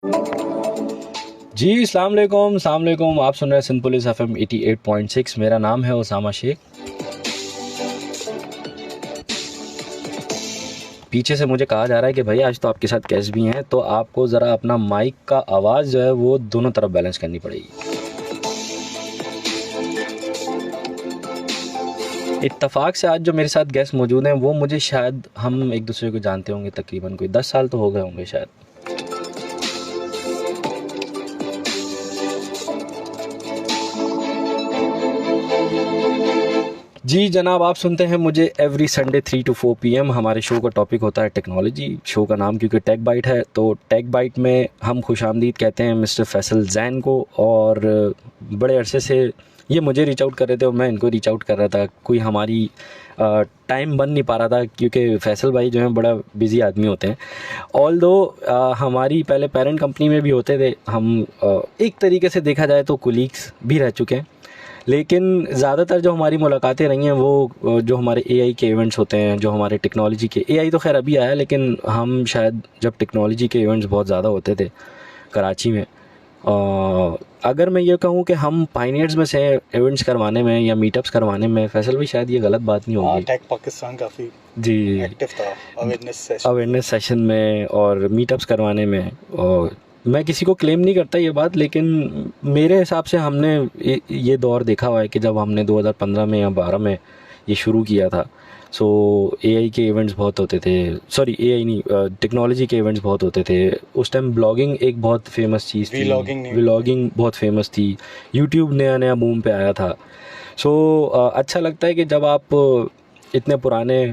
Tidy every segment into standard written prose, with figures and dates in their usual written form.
जी अस्सलाम वालेकुम, आप सुन रहे हैं सिंध पुलिस FM 88.6। मेरा नाम है उसामा शेख। पीछे से मुझे कहा जा रहा है कि भाई आज तो आपके साथ गेस्ट भी हैं, तो आपको ज़रा अपना माइक का आवाज़ जो है वो दोनों तरफ बैलेंस करनी पड़ेगी। इत्तेफाक से आज जो मेरे साथ गेस्ट मौजूद हैं वो मुझे शायद हम एक दूसरे को जानते होंगे, तकरीबन कोई 10 साल तो हो गए होंगे शायद। जी जनाब, आप सुनते हैं मुझे एवरी संडे 3 to 4 PM। हमारे शो का टॉपिक होता है टेक्नोलॉजी। शो का नाम क्योंकि टेक बाइट है, तो टेक बाइट में हम खुशामदीद कहते हैं मिस्टर फैसल जैन को। और बड़े अरसे से ये मुझे रीच आउट कर रहे थे और मैं इनको रीच आउट कर रहा था। कोई हमारी टाइम बन नहीं पा रहा था क्योंकि फैसल भाई जो हैं बड़ा बिज़ी आदमी होते हैं। ऑल दो हमारी पहले पेरेंट कंपनी में भी होते थे हम, एक तरीके से देखा जाए तो कुलीग्स भी रह चुके हैं। लेकिन ज़्यादातर जो हमारी मुलाकातें रही हैं वो जो हमारे AI के इवेंट्स होते हैं, जो हमारे टेक्नोलॉजी के, AI तो खैर अभी आया, लेकिन हम शायद जब टेक्नोलॉजी के इवेंट्स बहुत ज़्यादा होते थे कराची में, अगर मैं ये कहूँ कि हम पायनियर्स में से इवेंट्स करवाने में या मीटअप्स करवाने में, फैसल भी शायद ये गलत बात नहीं होगी। टेक पाकिस्तान काफ़ी जी एक्टिव था अवेयरनेस सेशन में और मीटअप्स करवाने में। और मैं किसी को क्लेम नहीं करता ये बात, लेकिन मेरे हिसाब से हमने ये दौर देखा हुआ है कि जब हमने 2015 में या 12 में ये शुरू किया था, सो AI के इवेंट्स बहुत होते थे। सॉरी AI नहीं, टेक्नोलॉजी के इवेंट्स बहुत होते थे। उस टाइम ब्लॉगिंग एक बहुत फेमस चीज़ थी, व्लॉगिंग बहुत फेमस थी। यूट्यूब नया बूम पे आया था। सो अच्छा लगता है कि जब आप इतने पुराने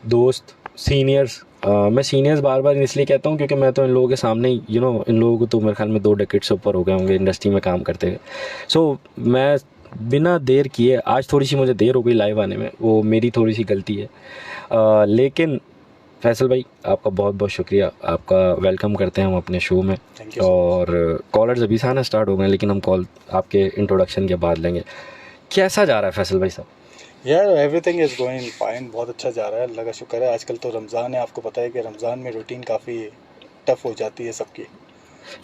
दोस्त, सीनियर्स, मैं सीनियर्स बार बार इसलिए कहता हूँ क्योंकि मैं तो इन लोगों के सामने ही इन लोगों को तो मेरे ख्याल में 2 डेकेड से ऊपर हो गए होंगे इंडस्ट्री में काम करते हुए। सो मैं बिना देर किए, आज थोड़ी सी मुझे देर हो गई लाइव आने में, वो मेरी थोड़ी सी गलती है, लेकिन फैसल भाई आपका बहुत बहुत शुक्रिया। आपका वेलकम करते हैं हम अपने शो में। और कॉलर्स अभी से आना स्टार्ट हो गए, लेकिन हम कॉल आपके इंट्रोडक्शन के बाद लेंगे। कैसा जा रहा है फैसल भाई साहब? यार एवरीथिंग इज़ गोइंग फाइन, बहुत अच्छा जा रहा है, अल्लाह का शुक्र है। आजकल तो रमज़ान है, आपको पता है कि रमज़ान में रूटीन काफ़ी टफ हो जाती है सबकी।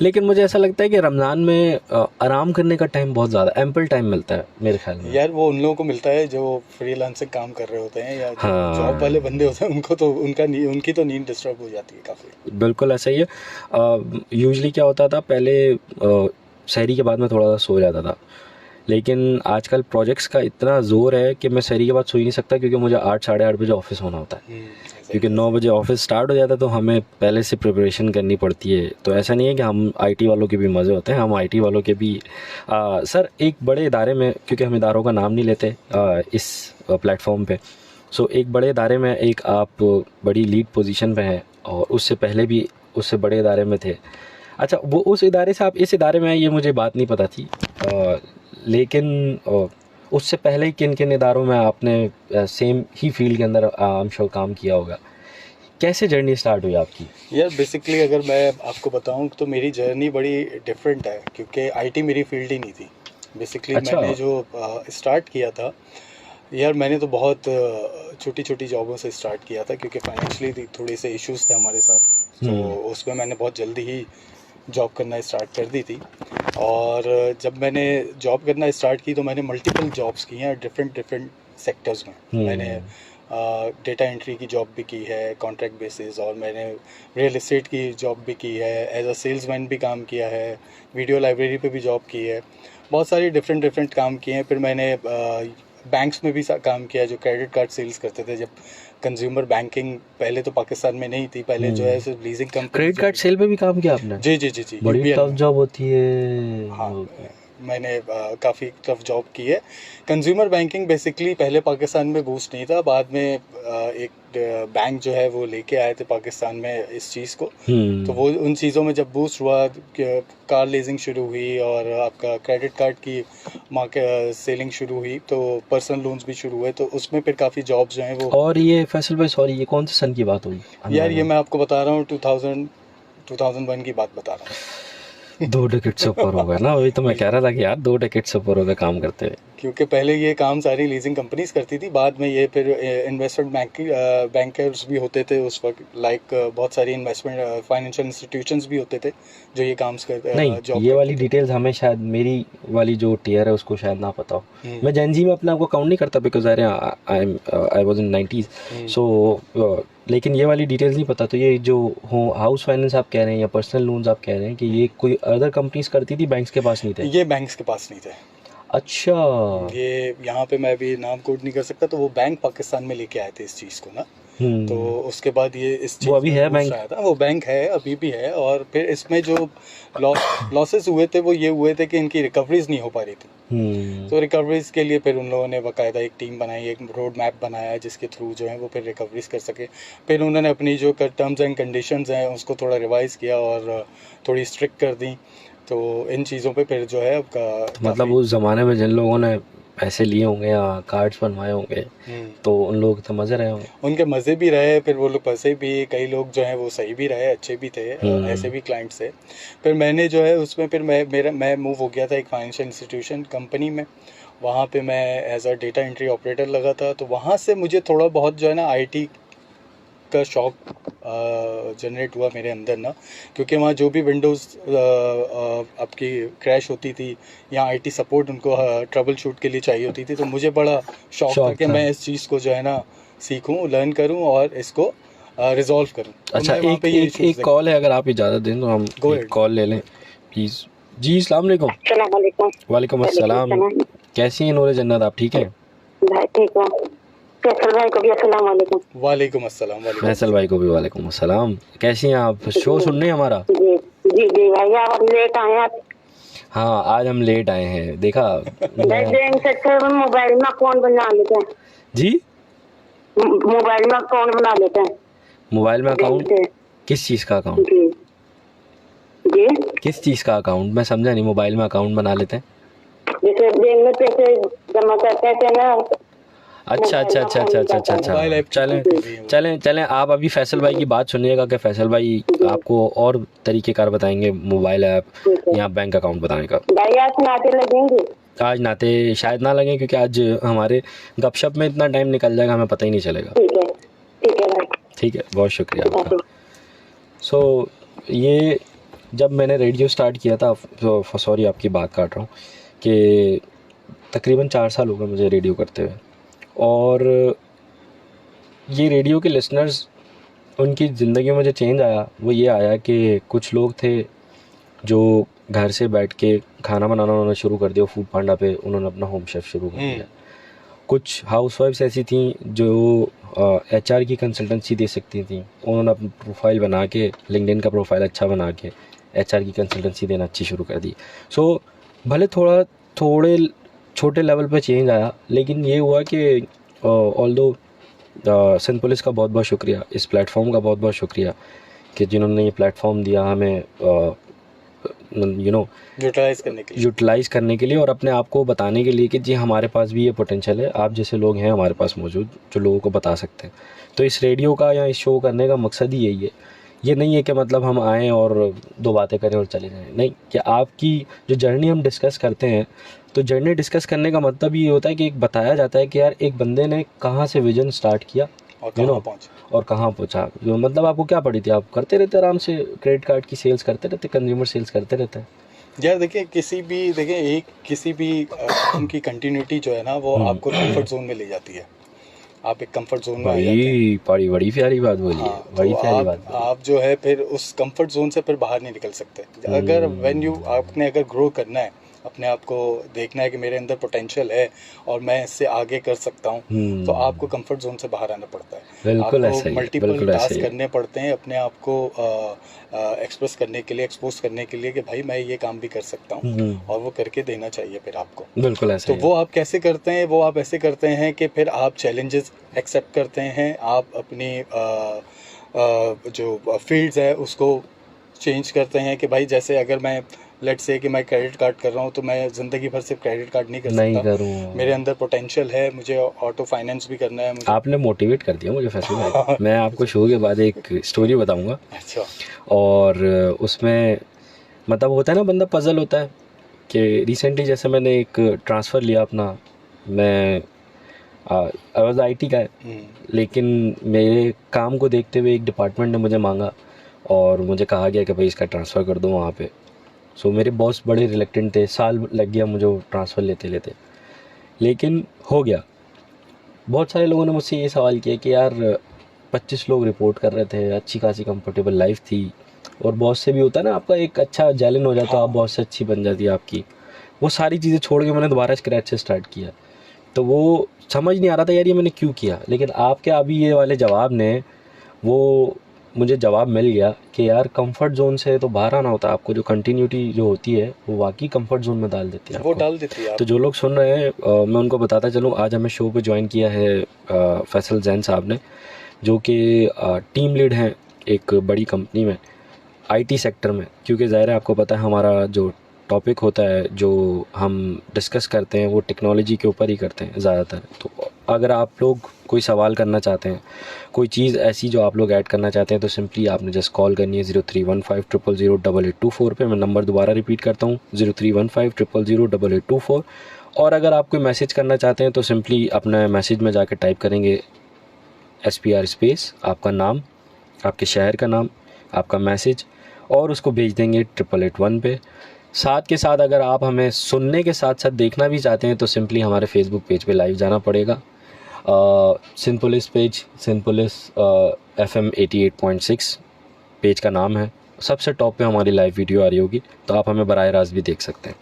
लेकिन मुझे ऐसा लगता है कि रमज़ान में आराम करने का टाइम बहुत ज़्यादा एम्पल टाइम मिलता है मेरे ख्याल में। यार वो उन लोगों को मिलता है जो फ्रीलांसिंग काम कर रहे होते हैं या जॉब वाले बंदे होते हैं, उनको तो उनकी तो नींद डिस्टर्ब हो जाती है काफ़ी। बिल्कुल ऐसा ही है। यूजुअली क्या होता था पहले, सहरी के बाद मैं थोड़ा सा सो जाता था, लेकिन आजकल प्रोजेक्ट्स का इतना ज़ोर है कि मैं सहरी के बाद सो ही नहीं सकता क्योंकि मुझे 8 साढ़े 8 बजे ऑफिस होना होता है। क्योंकि 9 बजे ऑफिस स्टार्ट हो जाता है तो हमें पहले से प्रिपरेशन करनी पड़ती है। तो ऐसा नहीं है कि हम IT वालों के भी मज़े होते हैं, हम IT वालों के भी सर एक बड़े इदारे में, क्योंकि हम इदारों का नाम नहीं लेते इस प्लेटफॉर्म पे, सो एक बड़े इदारे में एक आप बड़ी लीड पोजीशन पे हैं और उससे पहले भी उससे बड़े इदारे में थे। अच्छा, वो उस इदारे से आप इस इदारे में आए ये मुझे बात नहीं पता थी, लेकिन उससे पहले ही किन किन इदारों में आपने सेम ही फील्ड के अंदर आई श्योर काम किया होगा। कैसे जर्नी स्टार्ट हुई आपकी? यार बेसिकली अगर मैं आपको बताऊं तो मेरी जर्नी बड़ी डिफरेंट है, क्योंकि IT मेरी फील्ड ही नहीं थी बेसिकली। अच्छा। मैंने जो स्टार्ट किया था, यार मैंने तो बहुत छोटी छोटी जॉबों से स्टार्ट किया था क्योंकि फाइनेंशियली थोड़े से इश्यूज थे हमारे साथ, तो उसमें मैंने बहुत जल्दी ही जॉब करना स्टार्ट कर दी थी। और जब मैंने जॉब करना स्टार्ट की तो मैंने मल्टीपल जॉब्स की हैं डिफरेंट सेक्टर्स में। मैंने डेटा एंट्री की जॉब भी की है कॉन्ट्रैक्ट बेसिस, और मैंने रियल एस्टेट की जॉब भी की है, एज अ सेल्समैन भी काम किया है, वीडियो लाइब्रेरी पे भी जॉब की है, बहुत सारी डिफरेंट काम किए हैं। फिर मैंने बैंक्स में भी काम किया, जो क्रेडिट कार्ड सेल्स करते थे। जब कंज्यूमर बैंकिंग पहले तो पाकिस्तान में नहीं थी, पहले जो है सिर्फ leasing company. Credit card cell पे भी काम किया आपने? जी बड़ी टफ जॉब होती है। हाँ, मैंने काफ़ी टफ जॉब की है। कंज्यूमर बैंकिंग बेसिकली पहले पाकिस्तान में बूस्ट नहीं था, बाद में एक बैंक जो है वो लेके आए थे पाकिस्तान में इस चीज़ को। तो वो उन चीज़ों में जब बूस्ट हुआ, कार लीजिंग शुरू हुई और आपका क्रेडिट कार्ड की मार्केट सेलिंग शुरू हुई, तो पर्सनल लोन्स भी शुरू हुए, तो उसमें फिर काफ़ी जॉब्स जो हैं वो। और ये फैसल भाई सॉरी, ये कौन से सन की बात हुई? यार ये मैं आपको बता रहा हूँ 2001 की बात बता रहा हूँ। 2 डेकेड से ऊपर हो गया ना, वही तो मैं कह रहा था कि यार 2 डेकेड से ऊपर हो गए काम करते हुए। क्योंकि पहले ये काम सारी लीजिंग कंपनीज करती थी, बाद में ये फिर इन्वेस्टमेंट बैंकर्स भी होते थे उस वक्त, लाइक बहुत सारी इन्वेस्टमेंट फाइनेंशियल इंस्टीट्यूशंस भी होते थे जो ये काम नहीं, जॉब ये वाली करते थे। डिटेल्स हमें शायद, मेरी वाली जो टीयर है उसको शायद ना पता हो। मैं जेन जी में अपने आप को काउंट नहीं करता because I was in 90s। सो लेकिन ये वाली डिटेल्स नहीं पता। तो ये जो हो हाउस फाइनेंस आप कह रहे हैं या पर्सनल लोन्स आप कह रहे हैं कि ये कोई अदर कंपनीज करती थी, बैंक्स के पास नहीं थे? ये बैंक्स के पास नहीं थे। अच्छा। ये यहाँ पे मैं भी नाम कोट नहीं कर सकता, तो वो बैंक पाकिस्तान में लेके आए थे इस चीज़ को ना। तो उसके बाद ये इस चीज़ वो अभी है बैंक? आया था, वो बैंक है, अभी भी है। और फिर इसमें जो लॉसेस हुए थे वो ये हुए थे कि इनकी रिकवरीज नहीं हो पा रही थी। तो रिकवरीज के लिए फिर उन लोगों ने बाकायदा एक टीम बनाई, एक रोड मैप बनाया जिसके थ्रू जो है वो फिर रिकवरीज कर सके। फिर उन्होंने अपनी जो टर्म्स एंड कंडीशंस हैं उसको थोड़ा रिवाइज़ किया और थोड़ी स्ट्रिक्ट कर दी। तो इन चीज़ों पे फिर जो है आपका मतलब उस ज़माने में जिन लोगों ने पैसे लिए होंगे या कार्ड्स बनवाए होंगे तो उन लोग तो मज़े रहे होंगे। उनके मज़े भी रहे, फिर वो लोग फंसे भी, कई लोग जो हैं वो सही भी रहे, अच्छे भी थे, ऐसे भी क्लाइंट्स थे। फिर मैंने जो है उसमें फिर मैं मूव हो गया था एक फाइनेंशियल इंस्टीट्यूशन कंपनी में। वहाँ पे मैं as a data entry operator लगा था। तो वहाँ से मुझे थोड़ा बहुत जो है ना आईटी का शौक जनरेट हुआ मेरे अंदर ना, क्योंकि वहाँ जो भी विंडोज़ आपकी क्रैश होती थी या आईटी सपोर्ट उनको ट्रबल शूट के लिए चाहिए होती थी, तो मुझे बड़ा शौक था कि मैं इस चीज़ को जो है ना सीखूं, लर्न करूं और इसको रिजॉल्व करूं। अच्छा, एक कॉल है, अगर आप इजाज़त दें तो हम एक कॉल ले लें प्लीज़। जी अस्सलाम वालेकुम। वालेकुम अस्सलाम। कैसी हैं नूर जन्नत, आप ठीक हैं? ठीक हूँ। फैसल भाई को भी अस्सलाम वालेकुम। वालेकुम अस्सलाम। फैसल भाई को भी वालेकुम अस्सलाम। कैसी हैं आप? शो सुन रहे हैं हमारा? जी जी जी भाई, आप लेट आए हैं। हाँ, आज हम लेट आए हैं। देखा मोबाइल में अकाउंट बना लेते हैं जी। मोबाइल में अकाउंट बना लेते हैं। मोबाइल में अकाउंट? किस चीज़ का अकाउंट? जी जी, किस चीज़ का अकाउंट? मैं समझा नहीं। मोबाइल में अकाउंट बना लेते हैं जैसे बैंक में पैसे जमा करते हैं ना। अच्छा अच्छा अच्छा अच्छा अच्छा अच्छा अच्छा। चलें चलें, आप अभी फैसल भाई की बात सुनिएगा कि फैसल भाई आपको और तरीक़ेकार बताएंगे मोबाइल ऐप या बैंक अकाउंट बताने का। भाई आज नाते लगेंगे? आज नाते शायद ना लगे क्योंकि आज हमारे गपशप में इतना टाइम निकल जाएगा, हमें पता ही नहीं चलेगा। ठीक है भाई। ठीक है, बहुत शुक्रिया आपका। सो ये जब मैंने रेडियो स्टार्ट किया था, सॉरी आपकी बात काट रहा हूँ, कि तकरीबन 4 साल हो गए मुझे रेडियो करते हुए। और ये रेडियो के लिसनर्स, उनकी ज़िंदगी में जो चेंज आया वो ये आया कि कुछ लोग थे जो घर से बैठ के खाना बनाना उन्होंने शुरू कर दिया, फूड पांडा पे उन्होंने अपना होम शेफ़ शुरू कर दिया। कुछ हाउसवाइफ्स ऐसी थी जो एचआर की कंसल्टेंसी दे सकती थी, उन्होंने अपनी प्रोफाइल बना के, लिंक्डइन का प्रोफाइल अच्छा बना के एचआर की कंसल्टेंसी देना अच्छी शुरू कर दी। सो भले थोड़े छोटे लेवल पे चेंज आया, लेकिन ये हुआ कि ऑल्दो सिंध पुलिस का बहुत बहुत शुक्रिया, इस प्लेटफॉर्म का बहुत बहुत शुक्रिया कि जिन्होंने ये प्लेटफॉर्म दिया हमें यूटिलाइज़ करने के लिए और अपने आप को बताने के लिए कि जी हमारे पास भी ये पोटेंशियल है, आप जैसे लोग हैं हमारे पास मौजूद जो लोगों को बता सकते हैं। तो इस रेडियो का या इस शो करने का मकसद ही यही है। ये नहीं है कि मतलब हम आएँ और 2 बातें करें और चले जाएं, नहीं, कि आपकी जो जर्नी हम डिस्कस करते हैं, तो जर्नी डिस्कस करने का मतलब ये होता है कि एक बताया जाता है कि यार एक बंदे ने कहाँ से विजन स्टार्ट किया और कहाँ पहुँचा। जो मतलब आपको क्या पड़ी थी, आप करते रहते आराम से क्रेडिट कार्ड की सेल्स करते रहते, कंज्यूमर सेल्स करते रहते हैं। यार देखिए, किसी भी उनकी कंटिन्यूटी जो है ना वो आपको कंफर्ट जोन में ले जाती है। आप एक कंफर्ट जोन में आ जाते हैं। बड़ी प्यारी बात बोली है। बड़ी प्यारी बात। आप जो है फिर उस कंफर्ट जोन से फिर बाहर नहीं निकल सकते। अगर आपने अगर ग्रो करना है, अपने आप को देखना है कि मेरे अंदर पोटेंशियल है और मैं इससे आगे कर सकता हूँ, तो आपको कंफर्ट जोन से बाहर आना पड़ता है। आपको मल्टीपल टास्क करने पड़ते हैं अपने आप को एक्सप्रेस करने के लिए, एक्सपोज करने के लिए कि भाई मैं ये काम भी कर सकता हूँ, और वो करके देना चाहिए फिर आपको। बिल्कुल ऐसे। तो वो आप कैसे करते हैं? वो आप ऐसे करते हैं कि फिर आप चैलेंजेस एक्सेप्ट करते हैं, आप अपनी जो फील्ड्स है उसको चेंज करते हैं कि भाई जैसे अगर मैं लेट्स से कि मैं क्रेडिट कार्ड कर रहा हूँ, तो मैं ज़िंदगी भर सिर्फ क्रेडिट कार्ड नहीं कर सकता। मेरे अंदर पोटेंशियल है, मुझे ऑटो फाइनेंस भी करना है। आपने मोटिवेट कर दिया मुझे फैसल भाई। मैं आपको शो के बाद एक स्टोरी बताऊंगा। अच्छा। और उसमें मतलब होता है ना, बंदा पजल होता है कि रिसेंटली जैसे मैंने एक ट्रांसफ़र लिया अपना, मैं आई वाज आईटी का है, लेकिन मेरे काम को देखते हुए एक डिपार्टमेंट ने मुझे मांगा और मुझे कहा गया कि भाई इसका ट्रांसफ़र कर दो वहाँ पे। सो मेरे बॉस बड़े रिलेक्टेंट थे, साल लग गया मुझे वो ट्रांसफ़र लेते लेते, लेकिन हो गया। बहुत सारे लोगों ने मुझसे ये सवाल किया कि यार 25 लोग रिपोर्ट कर रहे थे, अच्छी खासी कंफर्टेबल लाइफ थी, और बॉस से भी होता है ना आपका एक अच्छा जैलन हो जाता है, आप बॉस से अच्छी बन जाती है आपकी। वो सारी चीज़ें छोड़ के मैंने दोबारा स्क्रैच से स्टार्ट किया, तो वो समझ नहीं आ रहा था यार ये मैंने क्यों किया। लेकिन आपके अभी ये वाले जवाब ने वो मुझे जवाब मिल गया कि यार कंफर्ट जोन से तो बाहर आना होता है आपको। जो कंटिन्यूटी जो होती है वो वाकई कंफर्ट जोन में डाल देती है वो आपको। डाल देती है तो जो लोग सुन रहे हैं मैं उनको बताता चलूँ, आज हमें शो पे ज्वाइन किया है फैसल जैन साहब ने, जो कि टीम लीड हैं एक बड़ी कंपनी में, आईटी सेक्टर में। क्योंकि ज़ाहिर है आपको पता है हमारा जो टॉपिक होता है, जो हम डिस्कस करते हैं, वो टेक्नोलॉजी के ऊपर ही करते हैं ज़्यादातर। तो अगर आप लोग कोई सवाल करना चाहते हैं, कोई चीज़ ऐसी जो आप लोग ऐड करना चाहते हैं, तो सिंपली आपने जस्ट कॉल करनी है 0315000884 पे। मैं नंबर दोबारा रिपीट करता हूँ, 0315000884। और अगर आप कोई मैसेज करना चाहते हैं तो सिंपली अपना मैसेज में जाकर टाइप करेंगे SPR स्पेस, आपका नाम, आपके शहर का नाम, आपका मैसेज, और उसको भेज देंगे 8881 पे। साथ के साथ अगर आप हमें सुनने के साथ साथ देखना भी चाहते हैं तो सिंपली हमारे फेसबुक पेज पे लाइव जाना पड़ेगा। Sindh police page, Sindh police FM 88.6 page का नाम है। सबसे टॉप पे हमारी लाइव वीडियो आ रही होगी, तो आप हमें बराह रास्त भी देख सकते हैं।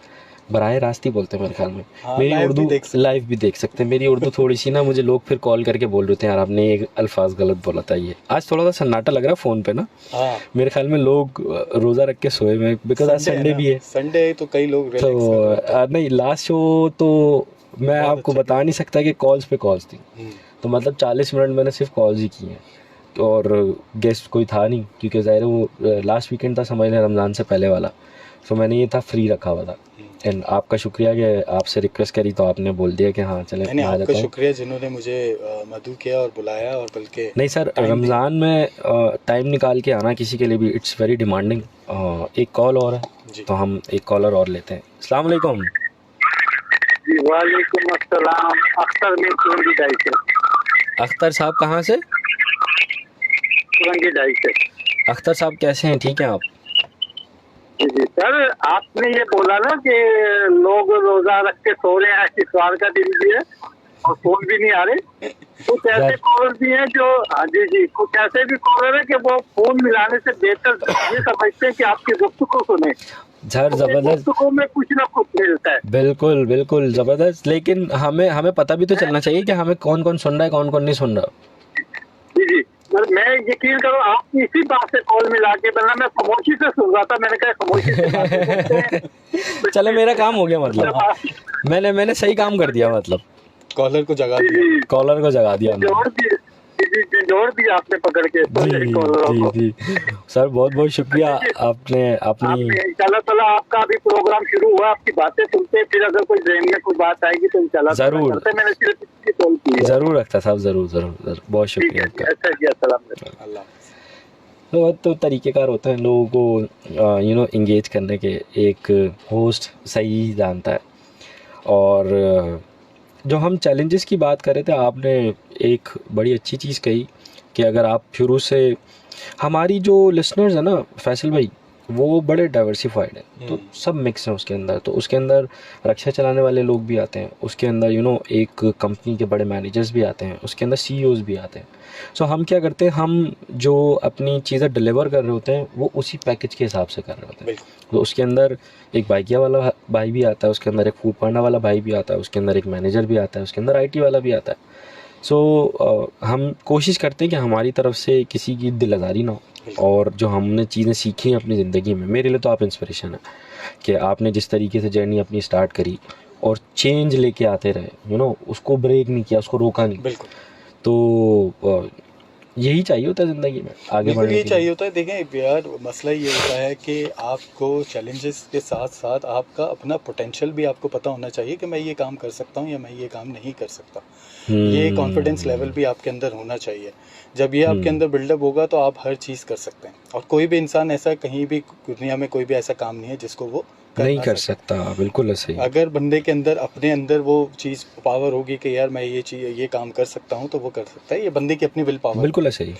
बराह रास्त ही बोलते हैं मेरे ख्याल में। मेरी live उर्दू भी देख सकते लाइव भी देख सकते हैं। मेरी उर्दू थोड़ी सी ना, मुझे लोग फिर कॉल करके बोल रहे थे यार आपने ये अल्फाज गलत बोला था। ये आज थोड़ा सा सन्नाटा लग रहा है फ़ोन पे ना, हाँ, मेरे ख्याल में लोग रोज़ा रख के सोए हुए, बिकॉज आज संडे भी है। संडे तो कई लोग relax कर रहे तो हैं। नहीं, लास्ट शो तो मैं बहुत आपको अच्छा बता नहीं सकता कि कॉल्स पे कॉल्स थी। तो मतलब 40 मिनट मैंने सिर्फ कॉल्स ही की हैं, और गेस्ट कोई था नहीं, क्योंकि ज़ाहिर है वो लास्ट वीकेंड था, समझ लें रमज़ान से पहले वाला। सो मैंने ये था फ्री रखा हुआ था। एंड आपका शुक्रिया कि आपसे रिक्वेस्ट करी तो आपने बोल दिया कि हाँ चले नहीं, मैं आ आपका जाता हूँ। शुक्रिया जिन्होंने मुझे मदऊ किया और बुलाया, और बल्कि नहीं सर, रमज़ान में टाइम निकाल के आना किसी के लिए भी इट्स वेरी डिमांडिंग। एक कॉल और है, जी। तो हम एक कॉलर और लेते हैं। अस्सलाम वालेकुम। वालेकुम अस्सलाम। अख्तर में तुरंगी ढाई से। अख्तर साहब कहाँ से? तुरंगी ढाई से। अख्तर साहब कैसे हैं, ठीक हैं आप? जी सर, आपने ये बोला ना कि लोग रोजा रख के सो रहे हैं, इतवार का दिन भी है और फोन भी नहीं आ रहे। कुछ ऐसे कॉलर भी हैं जो, हाँ जी, कुछ ऐसे भी कॉलर है कि वो फोन मिलाने से बेहतर ये समझते हैं कि आपकी गुफ्तगू को सुने। सर ज़बरदस्त, गुफ्तगू में कुछ ना कुछ मिलता है। बिल्कुल बिल्कुल ज़बरदस्त। लेकिन हमें पता भी तो चलना चाहिए कि हमें कौन कौन सुन रहा है, कौन कौन नहीं सुन रहा। जी, मैं यकीन करो आपकी इसी बात से कॉल मिला के, वरना मैं खामोशी से सुन रहा था। मैंने कहा खामोशी से बातें करते हैं। चलो मेरा काम हो गया, मतलब मैंने सही काम कर दिया, मतलब कॉलर को जगा दिया। कॉलर को जगा दिया हमने। जोड़ दिया आपने पकड़ के कॉलरों को। जी सर, बहुत बहुत शुक्रिया आपने अपनी। इंशाल्लाह ताला आपका अभी प्रोग्राम शुरू हुआ, आपकी बातें सुनते, फिर अगर कोई ज़हन में कोई बात आएगी तो इंशाल्लाह जरूर। मैंने सिर्फ इसकी कॉल की है। ज़रूर रखता साहब, ज़रूर, बहुत शुक्रिया आपका। अल्लाह हाफ़िज़। तो तरीक़ेकार होते हैं लोगों को इंगेज करने के। एक होस्ट सही जानता है। और जो हम चैलेंजेस की बात कर रहे थे, आपने एक बड़ी अच्छी चीज़ कही कि अगर आप शुरू से, हमारी जो लिसनर्स है ना फैसल भाई, वो बड़े डाइवर्सिफाइड है, तो सब मिक्स है उसके अंदर। तो उसके अंदर रक्षा चलाने वाले लोग भी आते हैं, उसके अंदर एक कंपनी के बड़े मैनेजर्स भी आते हैं, उसके अंदर CEOs भी आते हैं। सो हम क्या करते हैं, हम जो अपनी चीज़ें डिलीवर कर रहे होते हैं वो उसी पैकेज के हिसाब से कर रहे होते हैं। तो उसके अंदर एक बाइकिया वाला भाई भी आता है, उसके अंदर एक फूड पांडा वाला भाई भी आता है, उसके अंदर एक मैनेजर भी आता है, उसके अंदर IT वाला भी आता है। सो हम कोशिश करते हैं कि हमारी तरफ से किसी की दिल आज़ारी ना हो, और जो हमने चीज़ें सीखी हैं अपनी ज़िंदगी में, मेरे लिए तो आप इंस्पिरेशन है कि आपने जिस तरीके से जर्नी अपनी स्टार्ट करी और चेंज लेके आते रहे, उसको ब्रेक नहीं किया, उसको रोका नहीं। बिल्कुल। तो यही चाहिए होता है ज़िंदगी में आगे बिल्कुल बढ़ने ये के चाहिए लिए। होता है। देखें यार, मसला ये होता है कि आपको चैलेंजेस के साथ साथ आपका अपना पोटेंशियल भी आपको पता होना चाहिए कि मैं ये काम कर सकता हूँ या मैं ये काम नहीं कर सकता। ये कॉन्फिडेंस लेवल भी आपके अंदर होना चाहिए। जब ये आपके अंदर बिल्डअप होगा तो आप हर चीज़ कर सकते हैं, और कोई भी इंसान ऐसा, कहीं भी दुनिया में कोई भी ऐसा काम नहीं है जिसको वो नहीं ना कर सके। सकता, बिल्कुल ऐसे ही। अगर बंदे के अंदर अपने अंदर वो चीज़ पावर होगी कि यार मैं ये चीज़ ये काम कर सकता हूँ, तो वो कर सकता है। ये बंदे की अपनी विल पावर। बिल्कुल ऐसे ही।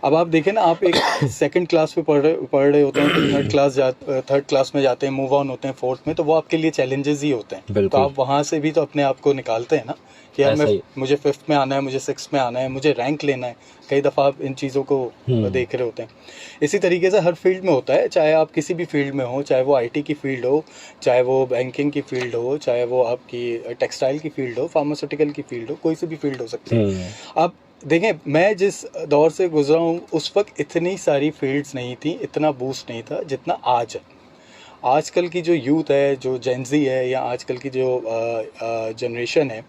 अब आप देखें ना, आप एक सेकंड क्लास में पढ़ रहे होते हैं, तो थर्ड क्लास में जाते हैं, मूव ऑन होते हैं फोर्थ में, तो वो आपके लिए चैलेंजेस ही होते हैं। तो बिल्कुल। आप वहाँ से भी तो अपने आप को निकालते हैं ना कि यार ऐसा ही। मुझे फिफ्थ में आना है, मुझे सिक्स में आना है, मुझे रैंक लेना है। कई दफ़ा आप इन चीज़ों को देख रहे होते हैं। इसी तरीके से हर फील्ड में होता है, चाहे आप किसी भी फील्ड में हो, चाहे वो आईटी की फील्ड हो, चाहे वो बैंकिंग की फील्ड हो, चाहे वो आपकी टेक्सटाइल की फील्ड हो, फार्मास्यूटिकल की फील्ड हो, कोई सी भी फील्ड हो सकती है। आप देखें, मैं जिस दौर से गुजरा हूँ उस वक्त इतनी सारी फील्ड्स नहीं थी, इतना बूस्ट नहीं था जितना आज है। आजकल की जो यूथ है, जो जेनजी है, या आजकल की जो जनरेशन है,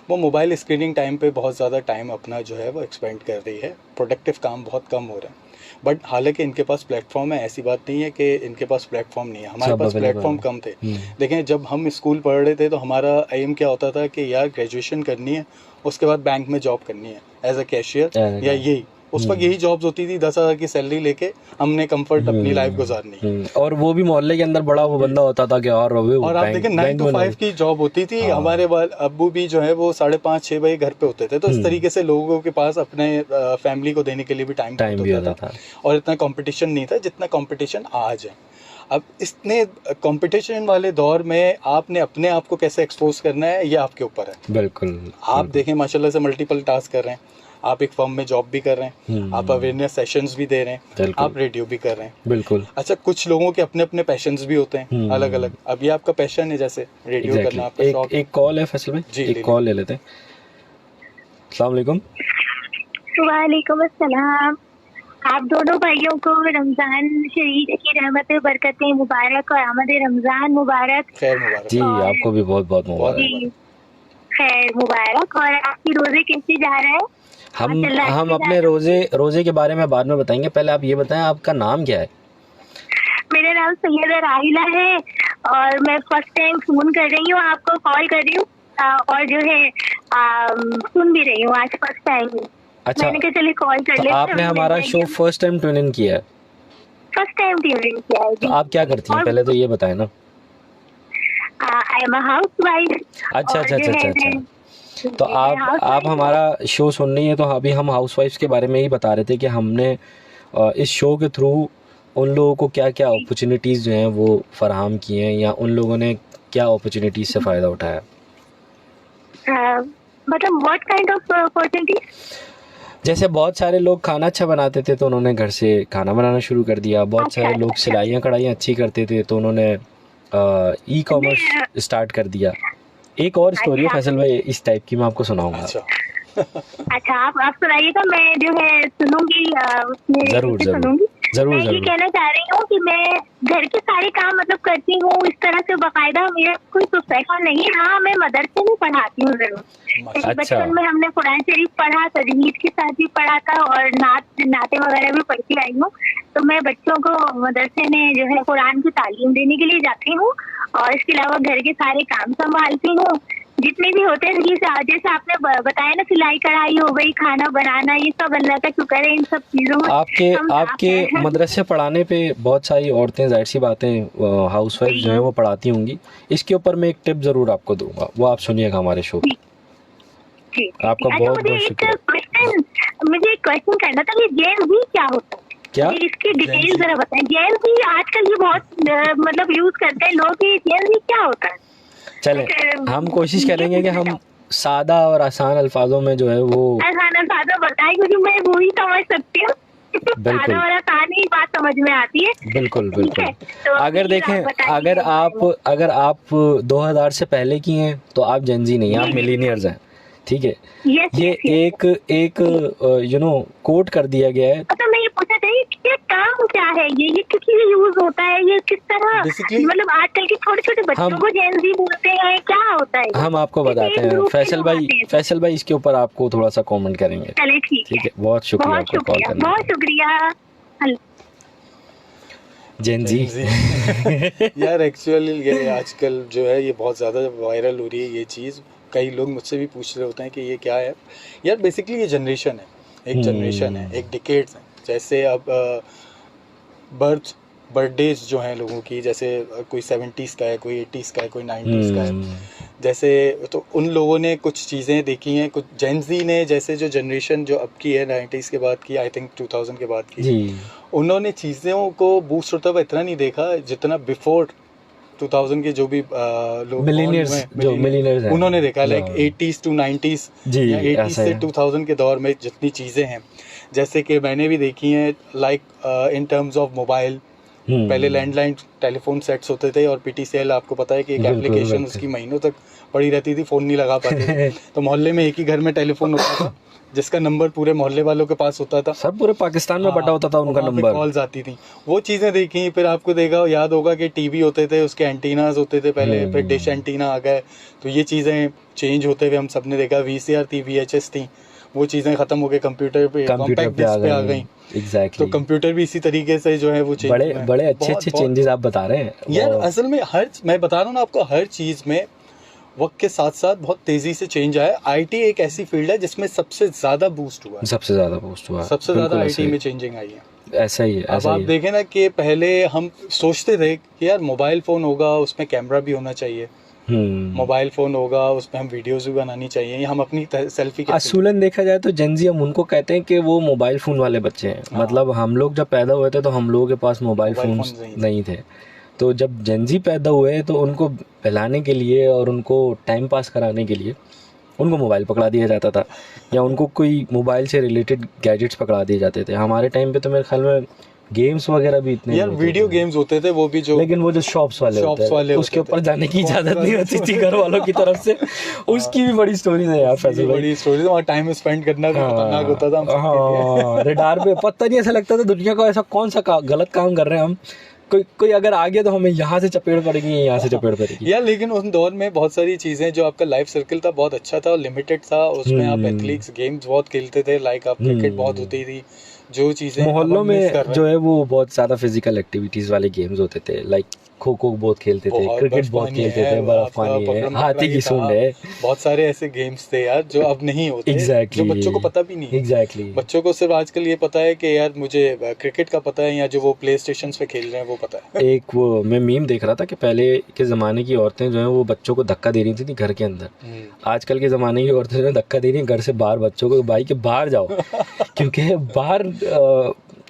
वो मोबाइल स्क्रीनिंग टाइम पे बहुत ज़्यादा टाइम अपना जो है वो एक्सपेंड कर रही है। प्रोडक्टिव काम बहुत कम हो रहा है। बट हालांकि इनके पास प्लेटफॉर्म है, ऐसी बात नहीं है कि इनके पास प्लेटफॉर्म नहीं है। हमारे सब पास available प्लेटफॉर्म है। कम थे। देखें, जब हम स्कूल पढ़ रहे थे तो हमारा एम क्या होता था कि यार ग्रेजुएशन करनी है, उसके बाद बैंक में जॉब करनी है एज अ कैशियर, या यही उस वक्त यही जॉब्स होती थी। 10,000 की सैलरी लेके हमने कंफर्ट अपनी लाइफ गुजारनी है। और वो भी मोहल्ले के अंदर बड़ा वो बंदा होता था कि और और आप देखें 9 to 5 की जॉब होती थी। हमारे अब्बू भी जो है वो 5:30-6 बजे घर पे होते थे। तो इस तरीके से लोगों के पास अपने फैमिली को देने के लिए भी टाइम भी होता था। और इतना कंपटीशन नहीं था जितना कंपटीशन आज है। अब इतने कंपटीशन वाले दौर में आपने अपने आप को कैसे एक्सपोज करना है, ये आपके ऊपर है। बिल्कुल। आप देखें, माशाल्लाह से मल्टीपल टास्क कर रहे हैं। आप एक फर्म में जॉब भी कर रहे हैं, आप अवेयरनेस सेशंस भी दे रहे हैं, आप रेडियो भी कर रहे हैं। बिल्कुल। अच्छा, कुछ लोगों के अपने अपने पैशंस भी होते हैं अलग अलग। अब ये आपका पैशन है, जैसे रेडियो करना आपका शौक। एक कॉल है फैसल भाई, जी, एक कॉल ले लेते हैं। अस्सलाम वालेकुम। वालेकुम अस्सलाम। आप दोनों भाइयों को रमजान शरीफ की रहमतें बरकतें मुबारक और आमद रमजान मुबारक। खैर मुबारक जी, आपको भी बहुत बहुत मुबारक। जी, खैर मुबारक। और आपकी रोजे कैसे जा रहे हैं? हम अपने रोजे के बारे में बाद में बताएंगे। पहले आप ये बताएं, आपका नाम क्या है? मेरा नाम सैयदा राहिला है और मैं फर्स्ट टाइम फोन कर रही हूँ, आपको कॉल कर रही हूँ और जो है सुन भी रही हूँ आज फर्स्ट टाइम। अच्छा, मैंने कहा चलिए कॉल कर लेते हैं। आपने हमारा show first time tune in किया है? फर्स्ट टाइम ट्यून इन किया है। तो आप क्या करती हैं, पहले तो ये बताएं ना। I am a housewife. अच्छा। तो आप हमारा शो सुन रही हैं। तो अभी हम हाउसवाइफ्स के बारे में ही बता रहे थे कि हमने इस शो के थ्रू उन लोगों को क्या क्या अपॉर्चुनिटीज़ जो हैं वो फराहम की हैं, या उन लोगों ने क्या अपॉर्चुनिटीज़ से फ़ायदा उठाया। मतलब व्हाट काइंड ऑफ अपॉर्चुनिटीज? जैसे बहुत सारे लोग खाना अच्छा बनाते थे तो उन्होंने घर से खाना बनाना शुरू कर दिया। बहुत सारे लोग सिलाइयाँ कढ़ाइयाँ अच्छी करते थे तो उन्होंने ई कॉमर्स स्टार्ट कर दिया। एक और स्टोरी है फैसल भाई इस टाइप की, मैं आपको सुनाऊंगा। अच्छा, आप सुनाइएगा, मैं जो है सुनूंगी, उसमें जरूर सुनूंगी। जरूर मैं ये कहना चाह रही हूँ कि मैं घर के सारे काम मतलब करती हूँ इस तरह से बाकायदा। मेरा कोई प्रोफेशन नहीं है। हाँ, मैं मदरसे में पढ़ाती हूँ जरूर। अच्छा। बचपन में हमने कुरान शरीफ पढ़ा, तजवीज के साथ भी पढ़ा था और नाते वगैरह भी पढ़ती आई हूँ। तो मैं बच्चों को मदरसे में जो है कुरान की तालीम देने के लिए जाती हूँ और इसके अलावा घर के सारे काम संभालती हूँ जितने भी होते हैं। जैसे आपने बताया ना, सिलाई कढ़ाई हो गई, खाना बनाना, ये सब अल्लाह का शुक्र है। इन सब चीजों में आपके मदरसे पढ़ाने पे बहुत सारी औरतें, जाहिर सी बातें, हाउसवाइफ जो है वो पढ़ाती होंगी। इसके ऊपर मैं एक टिप जरूर आपको दूंगा, वो आप सुनिएगा हमारे शो। आपका बहुत बहुत शुक्रिया। मुझे एक क्वेश्चन करना था, ये जेन भी क्या होता है? क्या इसकी डिटेल जरा बताएं। जेन भी आजकल ये बहुत मतलब यूज करते हैं लोग, जेन भी क्या होता है? चले, हम कोशिश करेंगे कि हम सादा और आसान अल्फाजों में जो है वो आसान अल्फाजों बताएं, क्योंकि मैं वो ही समझ सकती हूँ। सादा और आसान ही बात समझ में आती है। बिल्कुल। तो अगर देखें, अगर आप 2000 से पहले की हैं तो आप जेनजी नहीं, आप मिलीनियर्स हैं। ठीक है, यस ये एक एक कोट कर दिया गया है। तो मैं ये पूछना चाहिए कि काम क्या है ये किस लिए यूज होता है, ये किस तरह, Basically- मतलब आजकल के छोटे छोटे बच्चों हम- को जेन ज़ी बोलते हैं, क्या होता है ये? हम आपको बताते हैं, फैसल भाई इसके ऊपर आपको थोड़ा सा कमेंट करेंगे। चले ठीक ठीक है, है, बहुत शुक्रिया बहुत आपको कॉल शुक्रिया, करने बहुत का। शुक्रिया। हेलो। जेन जी यार एक्चुअली ये आजकल जो है ये बहुत ज़्यादा वायरल हो रही है ये चीज़। कई लोग मुझसे भी पूछ रहे होते हैं कि ये क्या है। यार बेसिकली ये जनरेशन है, एक जनरेशन है, एक डिकेड्स है। जैसे अब बर्थडेज जो हैं लोगों की, जैसे कोई 70s का है, कोई 80s का है, कोई 90s का है। जैसे तो उन लोगों ने कुछ चीज़ें देखी हैं, कुछ जेन ज़ी ने, जैसे जो जनरेशन जो अब की है 90s के बाद की, आई थिंक 2000 के बाद की, जी, उन्होंने चीज़ों को बूस्ट होता हुआ इतना नहीं देखा जितना बिफोर 2000 के जो भी लोग मिलीनियर्स जो मिलीनियर्स हैं उन्होंने देखा, लाइक हाँ। 80s to 90s जी, या 80s ऐसा से है। 2000 के दौर में जितनी चीज़ें हैं, जैसे कि मैंने भी देखी हैं, like in terms of mobile. पहले लैंडलाइन टेलीफोन सेट्स होते थे और PTCL आपको पता है कि एक बिल्कुल, एप्लीकेशन बिल्कुल। उसकी महीनों तक पड़ी रहती थी, फ़ोन नहीं लगा पाते थे। तो मोहल्ले में एक ही घर में टेलीफोन होता था जिसका नंबर पूरे मोहल्ले वालों के पास होता था। सब पूरे पाकिस्तान में बटा होता था उनका नंबर। कॉल्स आती थी, वो चीज़ें देखी। फिर आपको देखा याद होगा कि टीवी होते थे, उसके एंटीनाज होते थे पहले, फिर डिश एंटीना आ गए। तो ये चीज़ें चेंज होते हुए हम सब ने देखा। VCR थी, VHS थी, वो चीज़ें ख़त्म हो गई, कंप्यूटर पे कॉम्पैक्ट डिस्क पे आ गई। एग्जैक्टली। तो कंप्यूटर भी इसी तरीके से जो है वो चेंज बड़े बड़े अच्छे अच्छे चेंजेस आप बता रहे हैं यार। और असल में मैं बता रहा हूँ ना आपको, हर चीज़ में वक्त के साथ साथ बहुत तेज़ी से चेंज आया। IT एक ऐसी फील्ड है जिसमें सबसे ज़्यादा बूस्ट हुआ है, सबसे ज्यादा पोस्ट हुआ, सबसे ज़्यादा बिल्कुल IT ऐसा में चेंजिंग आई है। ही- ऐसा ही है, अब ऐसा आप ही है। देखें ना कि पहले हम सोचते थे कि यार मोबाइल फ़ोन होगा, उसमें कैमरा भी होना चाहिए, मोबाइल फ़ोन होगा उसमें हम वीडियोस भी बनानी चाहिए, या हम अपनी सेल्फी कैसे। असूलन देखा जाए तो जेन ज़ी हम उनको कहते हैं कि वो मोबाइल फ़ोन वाले बच्चे हैं। हाँ। मतलब हम लोग जब पैदा हुए थे तो हम लोगों के पास मोबाइल मोबाइल फ़ोन्स फ़ोन्स नहीं थे। तो जब जेन ज़ी पैदा हुए तो उनको पिलाने के लिए और उनको टाइम पास कराने के लिए उनको मोबाइल पकड़ा दिया जाता था, या उनको कोई मोबाइल से रिलेटेड गैजेट्स पकड़ा दिए जाते थे। हमारे टाइम पे तो मेरे ख्याल में गेम्स वगैरह भी इतने यार नहीं होते वीडियो थे। गेम्स होते थे, वो भी जो लेकिन वो जो शॉप्स वाले Shops होते वाले हैं उसके होते ऊपर थे। जाने की बहुत इजाजत नहीं होती थी घर वालों की तरफ से। उसकी भी बड़ी स्टोरी है यार फैसल भाई। बड़ी स्टोरी, वहाँ टाइम स्पेंड करना भी खतरनाक होता था हम सबके लिए। हाँ, रडार पे पता नहीं, ऐसा लगता था दुनिया को ऐसा कौन सा गलत काम कर रहे हैं हम, कोई अगर आ गया तो हमें यहाँ से चपेट पड़ेगी, यहाँ से चपेट पड़ेगी। यार लेकिन उस दौर में बहुत सारी चीज़ें, जो आपका लाइफ सर्कल था बहुत अच्छा था और लिमिटेड था। उसमें आप एथलीट्स गेम्स बहुत खेलते थे, लाइक आप क्रिकेट बहुत होती थी, जो चीज़ें मोहल्लों अब हम miss में कर रहे जो हैं। है वो बहुत ज़्यादा फिजिकल एक्टिविटीज़ वाले गेम्स होते थे, लाइक खो खो बहुत खेलते थे, बहुत क्रिकेट बहुत बर्फानी खेलते है, थे, बर्फ आपका पानी है, पकड़म हाथी पकड़ाई की था। सूंड है। बहुत सारे ऐसे गेम्स थे यार जो अब नहीं होते, एग्जैक्टली, जो बच्चों को पता भी नहीं है। एग्जैक्टली। बच्चों को सिर्फ आजकल ये पता है कि यार मुझे क्रिकेट का पता है, या जो वो प्ले स्टेशन पे खेल रहे हैं वो पता है। एक वो मैं मीम देख रहा था कि पहले के ज़माने की औरतें जो हैं वो बच्चों को धक्का दे रही थी घर के अंदर। आजकल के ज़माने की औरतें जो है धक्का दे रही हैं घर से बाहर बच्चों को, भाई के बाहर जाओ। क्योंकि बाहर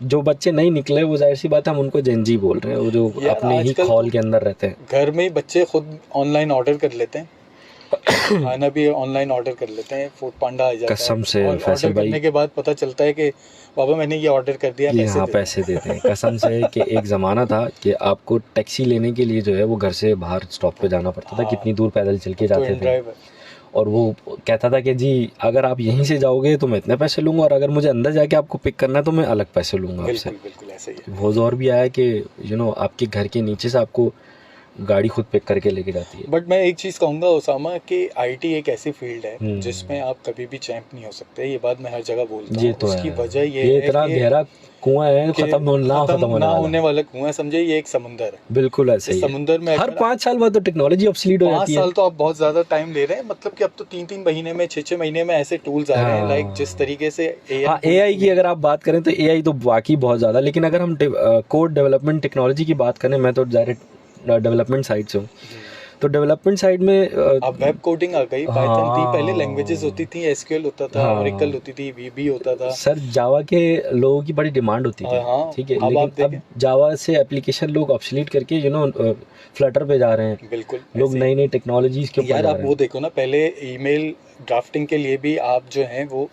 जो बच्चे नहीं निकले वो जाहिर सी बात है हम उनको जेन ज़ी बोल रहे हैं, वो जो यार अपने ही आजकल खौल के अंदर रहते हैं। घर में ही बच्चे खुद ऑनलाइन ऑर्डर कर लेते हैं, खाना भी ऑनलाइन ऑर्डर कर लेते हैं, फूड पांडा आ जाता है। कसम से और फैसल ऑर्डर भाई, करने के बाद पता चलता है कि बाबा मैंने ये ऑर्डर कर दिया, ये पैसे हाँ दे दो। पैसे देते हैं। कसम से कि एक ज़माना था कि आपको टैक्सी लेने के लिए जो है वो घर से बाहर स्टॉप पे जाना पड़ता था, हाँ। कितनी दूर पैदल चल के तो जाते थे। ड्राइवर और वो कहता था कि जी अगर आप यहीं से जाओगे तो मैं इतने पैसे लूँगा, और अगर मुझे अंदर जाके आपको पिक करना है तो मैं अलग पैसे लूँगा आपसे। बिल्कुल बिल्कुल ऐसे ही है। वो दौर भी आया कि आपके घर के नीचे से आपको गाड़ी खुद पिक करके लेके जाती है। बट मैं एक चीज़ कहूँगा ओसामा कि IT एक ऐसी फील्ड है हम्म। जिसमें आप कभी भी चैंप नहीं हो सकते। ये बात मैं हर जगह बोलता ये हूँ। तो उसकी है, वजह ये ये है इतना कि गहरा कुआं है, कि खत्म होने वाला। वाला कुआं समझे, ये एक समुंदर है। बिल्कुल ऐसे ही इस है। समुंदर में हर अगर 5 साल बाद तो टेक्नोलॉजी ऑब्सोलीट हो 5 जाती है। साल तो आप बहुत ज्यादा टाइम ले रहे हैं, मतलब कि अब तो 3-3 महीने में 6-6 महीने में ऐसे टूल्स आ रहे हैं, हाँ। लाइक जिस तरीके से हाँ, AI की अगर आप बात करें तो AI तो वाकई बहुत ज़्यादा, लेकिन अगर हम कोड डेवलपमेंट टेक्नोलॉजी की बात करें, मैं तो डायरेक्ट डेवलपमेंट साइड से हूँ, तो डेवलपमेंट साइड में अब वेब कोडिंग आ गई, पाइथन थी, पहले हाँ। लैंग्वेजेस होती थी, SQL होता था, हाँ। ओरेकल होती थी, VB होता था। सर जावा के लोगों की बड़ी डिमांड होती थी, हाँ, ठीक है, अब आप लेकिन अब देखें। जावा से एप्लीकेशन लोग ऑब्सोलीट करके फ्लटर पे जा रहे हैं, बिल्कुल लोग ऐसे ही। नई नई टेक्नोलॉजीज के ऊपर यार जा आप रहे वो देखो ना, पहले ईमेल ड्राफ्टिंग के लिए भी आप जो हैं वो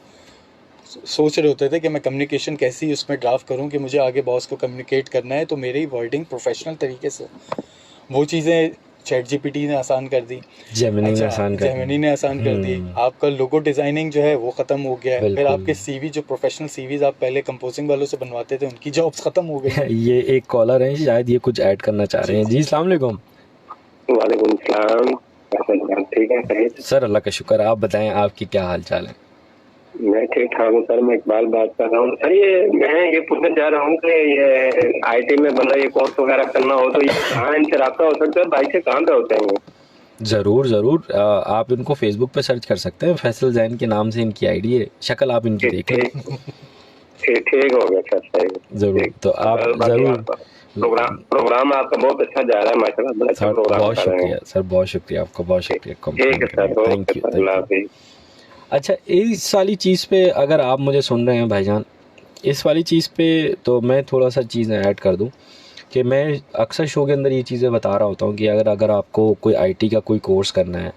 सोच रहे होते थे कि मैं कम्युनिकेशन कैसी उसमें ड्राफ्ट करूं कि मुझे आगे बॉस को कम्युनिकेट करना है, तो मेरी वर्डिंग प्रोफेशनल तरीके से। वो चीज़ें चैट जीपीटी ने आसान कर दी, जेमिनी ने आसान कर जेमिनी ने आसान कर दी, आपका लोगो डिजाइनिंग जो है वो खत्म हो गया है, फिर बिल्कुल। आपके सीवी जो प्रोफेशनल सीवीज आप पहले कंपोजिंग वालों से बनवाते थे उनकी जॉब्स खत्म हो गई। ये एक कॉलर है, शायद ये कुछ ऐड करना चाह रहे हैं। जी अस्सलाम वालेकुम। वालेकुम सलाम। ठीक है सही। सर अल्लाह का शुक्र, आप बताएं आपकी क्या हाल चाल है? मैं ठीक ठाक हूँ सर। मैं इकबाल बात कर रहा हूँ सर। मैं ये पूछने जा रहा हूँ कि ये आईटी में बंदा ये कोर्स वगैरह करना हो तो ये कहाँ इनसे रब्ता हो सकता है? भाई से कहाँ पे होते हैं? ज़रूर ज़रूर, आप इनको फेसबुक पे सर्च कर सकते हैं, फैसल जैन के नाम से इनकी आईडी है, शक्ल आप इनकी देख लें। ठीक हो गया सर, सही। ज़रूर, तो आप ज़रूर। प्रोग्राम आपका बहुत अच्छा जा रहा है माशाल्लाह, बड़ा अच्छा प्रोग्राम बहुत कर रहे हैं। शुक्रिया सर, बहुत शुक्रिया आपका, बहुत शुक्रिया। ठीक है सर, थैंक यू। अल्लाह हाफिज़। अच्छा, इस वाली चीज़ पे अगर आप मुझे सुन रहे हैं भाईजान, इस वाली चीज़ पे तो मैं थोड़ा सा चीज़ें ऐड कर दूं कि मैं अक्सर शो के अंदर ये चीज़ें बता रहा होता हूँ कि अगर आपको कोई आईटी का कोई कोर्स करना है,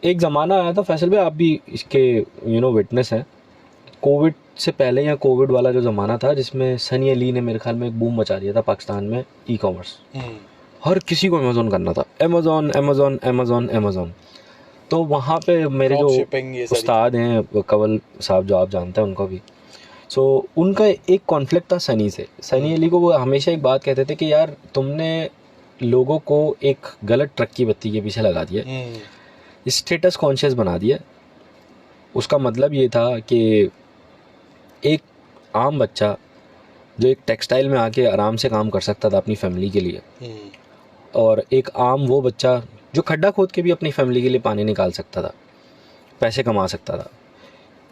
एक ज़माना आया था फैसल भाई, आप भी इसके विटनेस हैं, कोविड से पहले या कोविड वाला जो ज़माना था जिसमें सनी अली ने मेरे ख्याल में एक बूम मचा दिया था पाकिस्तान में ई कॉमर्स। हर किसी को अमेज़ॉन करना था, अमेज़ॉन। तो वहाँ पे मेरे जो उस्ताद हैं कंवल साहब, जो आप जानते हैं उनको भी, सो उनका एक कॉन्फ्लिक्ट था सनी से। सनी अली को वो हमेशा एक बात कहते थे कि यार तुमने लोगों को एक गलत ट्रक की बत्ती के पीछे लगा दिया, स्टेटस कॉन्शियस बना दिया। उसका मतलब ये था कि एक आम बच्चा जो एक टेक्सटाइल में आके आराम से काम कर सकता था अपनी फैमिली के लिए, और एक आम वो बच्चा जो खड्डा खोद के भी अपनी फैमिली के लिए पानी निकाल सकता था, पैसे कमा सकता था,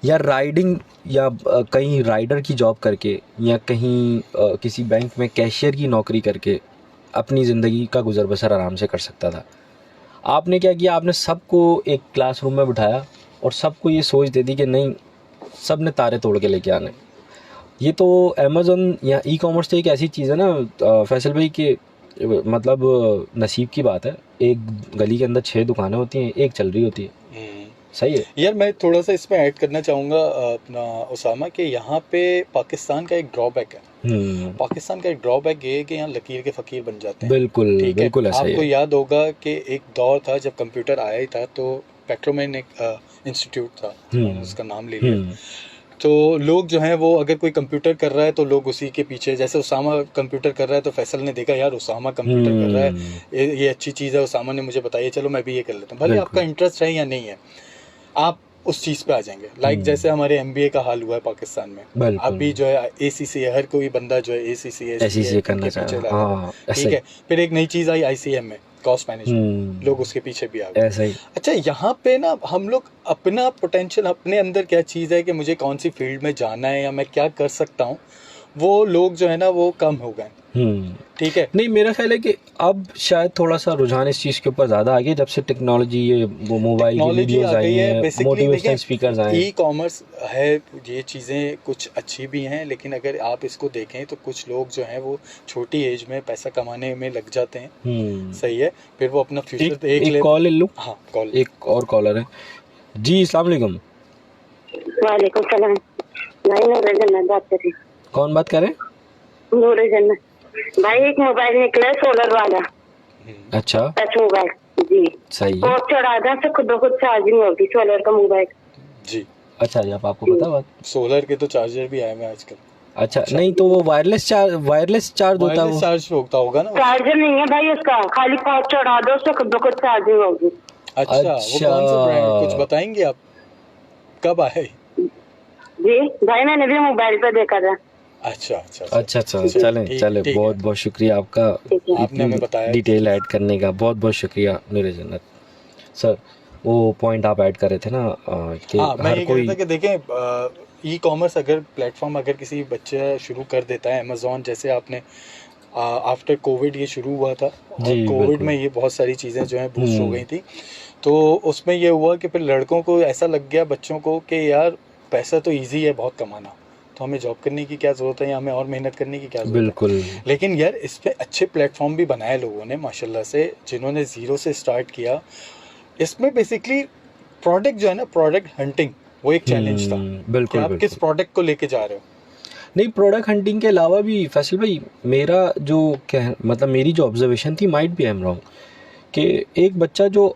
या राइडिंग या कहीं राइडर की जॉब करके, या कहीं किसी बैंक में कैशियर की नौकरी करके अपनी ज़िंदगी का गुजर बसर आराम से कर सकता था। आपने क्या किया, आपने सबको एक क्लासरूम में बिठाया और सबको ये सोच दे दी कि नहीं, सब ने तारे तोड़ के लेके आने। ये तो अमेज़न या ई कॉमर्स तो एक ऐसी चीज़ है ना फैसल भाई कि मतलब नसीब की बात है, एक गली के अंदर 6 दुकानें होती हैं, एक चल रही होती है। सही है यार। मैं थोड़ा सा इसमें ऐड करना चाहूँगा अपना उसामा, कि यहाँ पे पाकिस्तान का एक ड्रॉबैक है। पाकिस्तान का एक ड्रॉबैक ये है कि यहाँ लकीर के फ़कीर बन जाते हैं। बिल्कुल बिल्कुल ऐसा ही आपको है। याद होगा कि एक दौर था जब कंप्यूटर आया ही था, तो पेट्रोमैन एक इंस्टीट्यूट था, मैंने उसका नाम ले लिया। तो लोग जो हैं वो अगर कोई कंप्यूटर कर रहा है तो लोग उसी के पीछे, जैसे उसामा कंप्यूटर कर रहा है तो फैसल ने देखा यार उसामा कंप्यूटर कर रहा है, ये अच्छी चीज़ है, उसामा ने मुझे बताई, चलो मैं भी ये कर लेता हूँ। भले आपका इंटरेस्ट है या नहीं है, आप उस चीज़ पे आ जाएंगे। लाइक जैसे हमारे MBA का हाल हुआ है पाकिस्तान में, अभी जो है ACCA, हर कोई बंदा जो है ACCA करना चाह रहा है, ठीक है। फिर एक नई चीज़ आई ICM में, कॉस्ट मैनेजमेंट, लोग उसके पीछे भी आ गए। ऐसा ही। अच्छा, यहाँ पे ना हम लोग अपना पोटेंशियल, अपने अंदर क्या चीज़ है कि मुझे कौन सी फील्ड में जाना है या मैं क्या कर सकता हूँ, वो लोग जो है ना वो कम हो गए। ठीक है। नहीं, मेरा ख्याल है कि अब शायद थोड़ा सा रुझान इस चीज़ के ऊपर ज़्यादा आ गया जब से टेक्नोलॉजी, ये वो मोबाइल की वीडियोस आई हैं, मोटिवेशनल स्पीकर्स आए हैं। ई कॉमर्स है, ये चीज़ें कुछ अच्छी भी हैं, लेकिन अगर आप इसको देखें तो कुछ लोग जो हैं वो छोटी एज में पैसा कमाने में लग जाते हैं। सही है, फिर वो अपना फ्यूचर देख ले। एक कॉल ले लूँ? हाँ, कॉल। एक और कॉलर है जी। अस्सलाम वालेकुम। वालेकुम सलाम। भाई नूर जन्नत बात कर रही। कौन बात कर रहे हैं? नूर जन्नत भाई, एक मोबाइल निकला है सोलर वाला। अच्छा, टच मोबाइल जी, सही है। और चढ़ा था तो खुद ब खुद चार्जिंग होगी सोलर का मोबाइल जी। अच्छा जी, आपको पता बात? सोलर के तो चार्जर भी आए हैं आजकल। अच्छा, नहीं तो वो वायरलेस चार्ज होता है, वो चार्ज होता होगा ना। चार्जर नहीं है भाई उसका, खाली पाँच चढ़ा दो तो खुद ब खुद चार्जिंग होगी। अच्छा, वो कौन सा ब्रांड, कुछ बताएंगे आप, कब आए? जी भाई, मैंने भी मोबाइल पे देखा था। अच्छा, चले बहुत बहुत शुक्रिया आपका, आपने हमें बताया, डिटेल ऐड करने का बहुत बहुत शुक्रिया नूर जन्नत सर। वो पॉइंट आप ऐड कर रहे थे ना कि मैं ये कह रहा था कि देखें, ई कॉमर्स अगर प्लेटफॉर्म अगर किसी बच्चे शुरू कर देता है, अमेज़ॉन जैसे आपने आफ्टर कोविड ये शुरू हुआ था, और कोविड में ये बहुत सारी चीज़ें जो हैं बूस्ट हो गई थी, तो उसमें ये हुआ कि फिर लड़कों को ऐसा लग गया, बच्चों को, कि यार पैसा तो ईजी है बहुत कमाना, तो हमें जॉब करने की क्या ज़रूरत है या हमें और मेहनत करने की क्या ज़रूरत है। बिल्कुल। लेकिन यार इस पे अच्छे प्लेटफॉर्म भी बनाए लोगों ने माशाल्लाह से, जिन्होंने ज़ीरो से स्टार्ट किया। इसमें बेसिकली प्रोडक्ट जो है ना, प्रोडक्ट हंटिंग वो एक चैलेंज था। बिल्कुल, आप किस प्रोडक्ट को लेके जा रहे हो। नहीं, प्रोडक्ट हंटिंग के अलावा भी फैसल भाई, मेरा जो मतलब मेरी जो ऑब्जर्वेशन थी, माइट भी आई एम रॉन्ग, कि एक बच्चा जो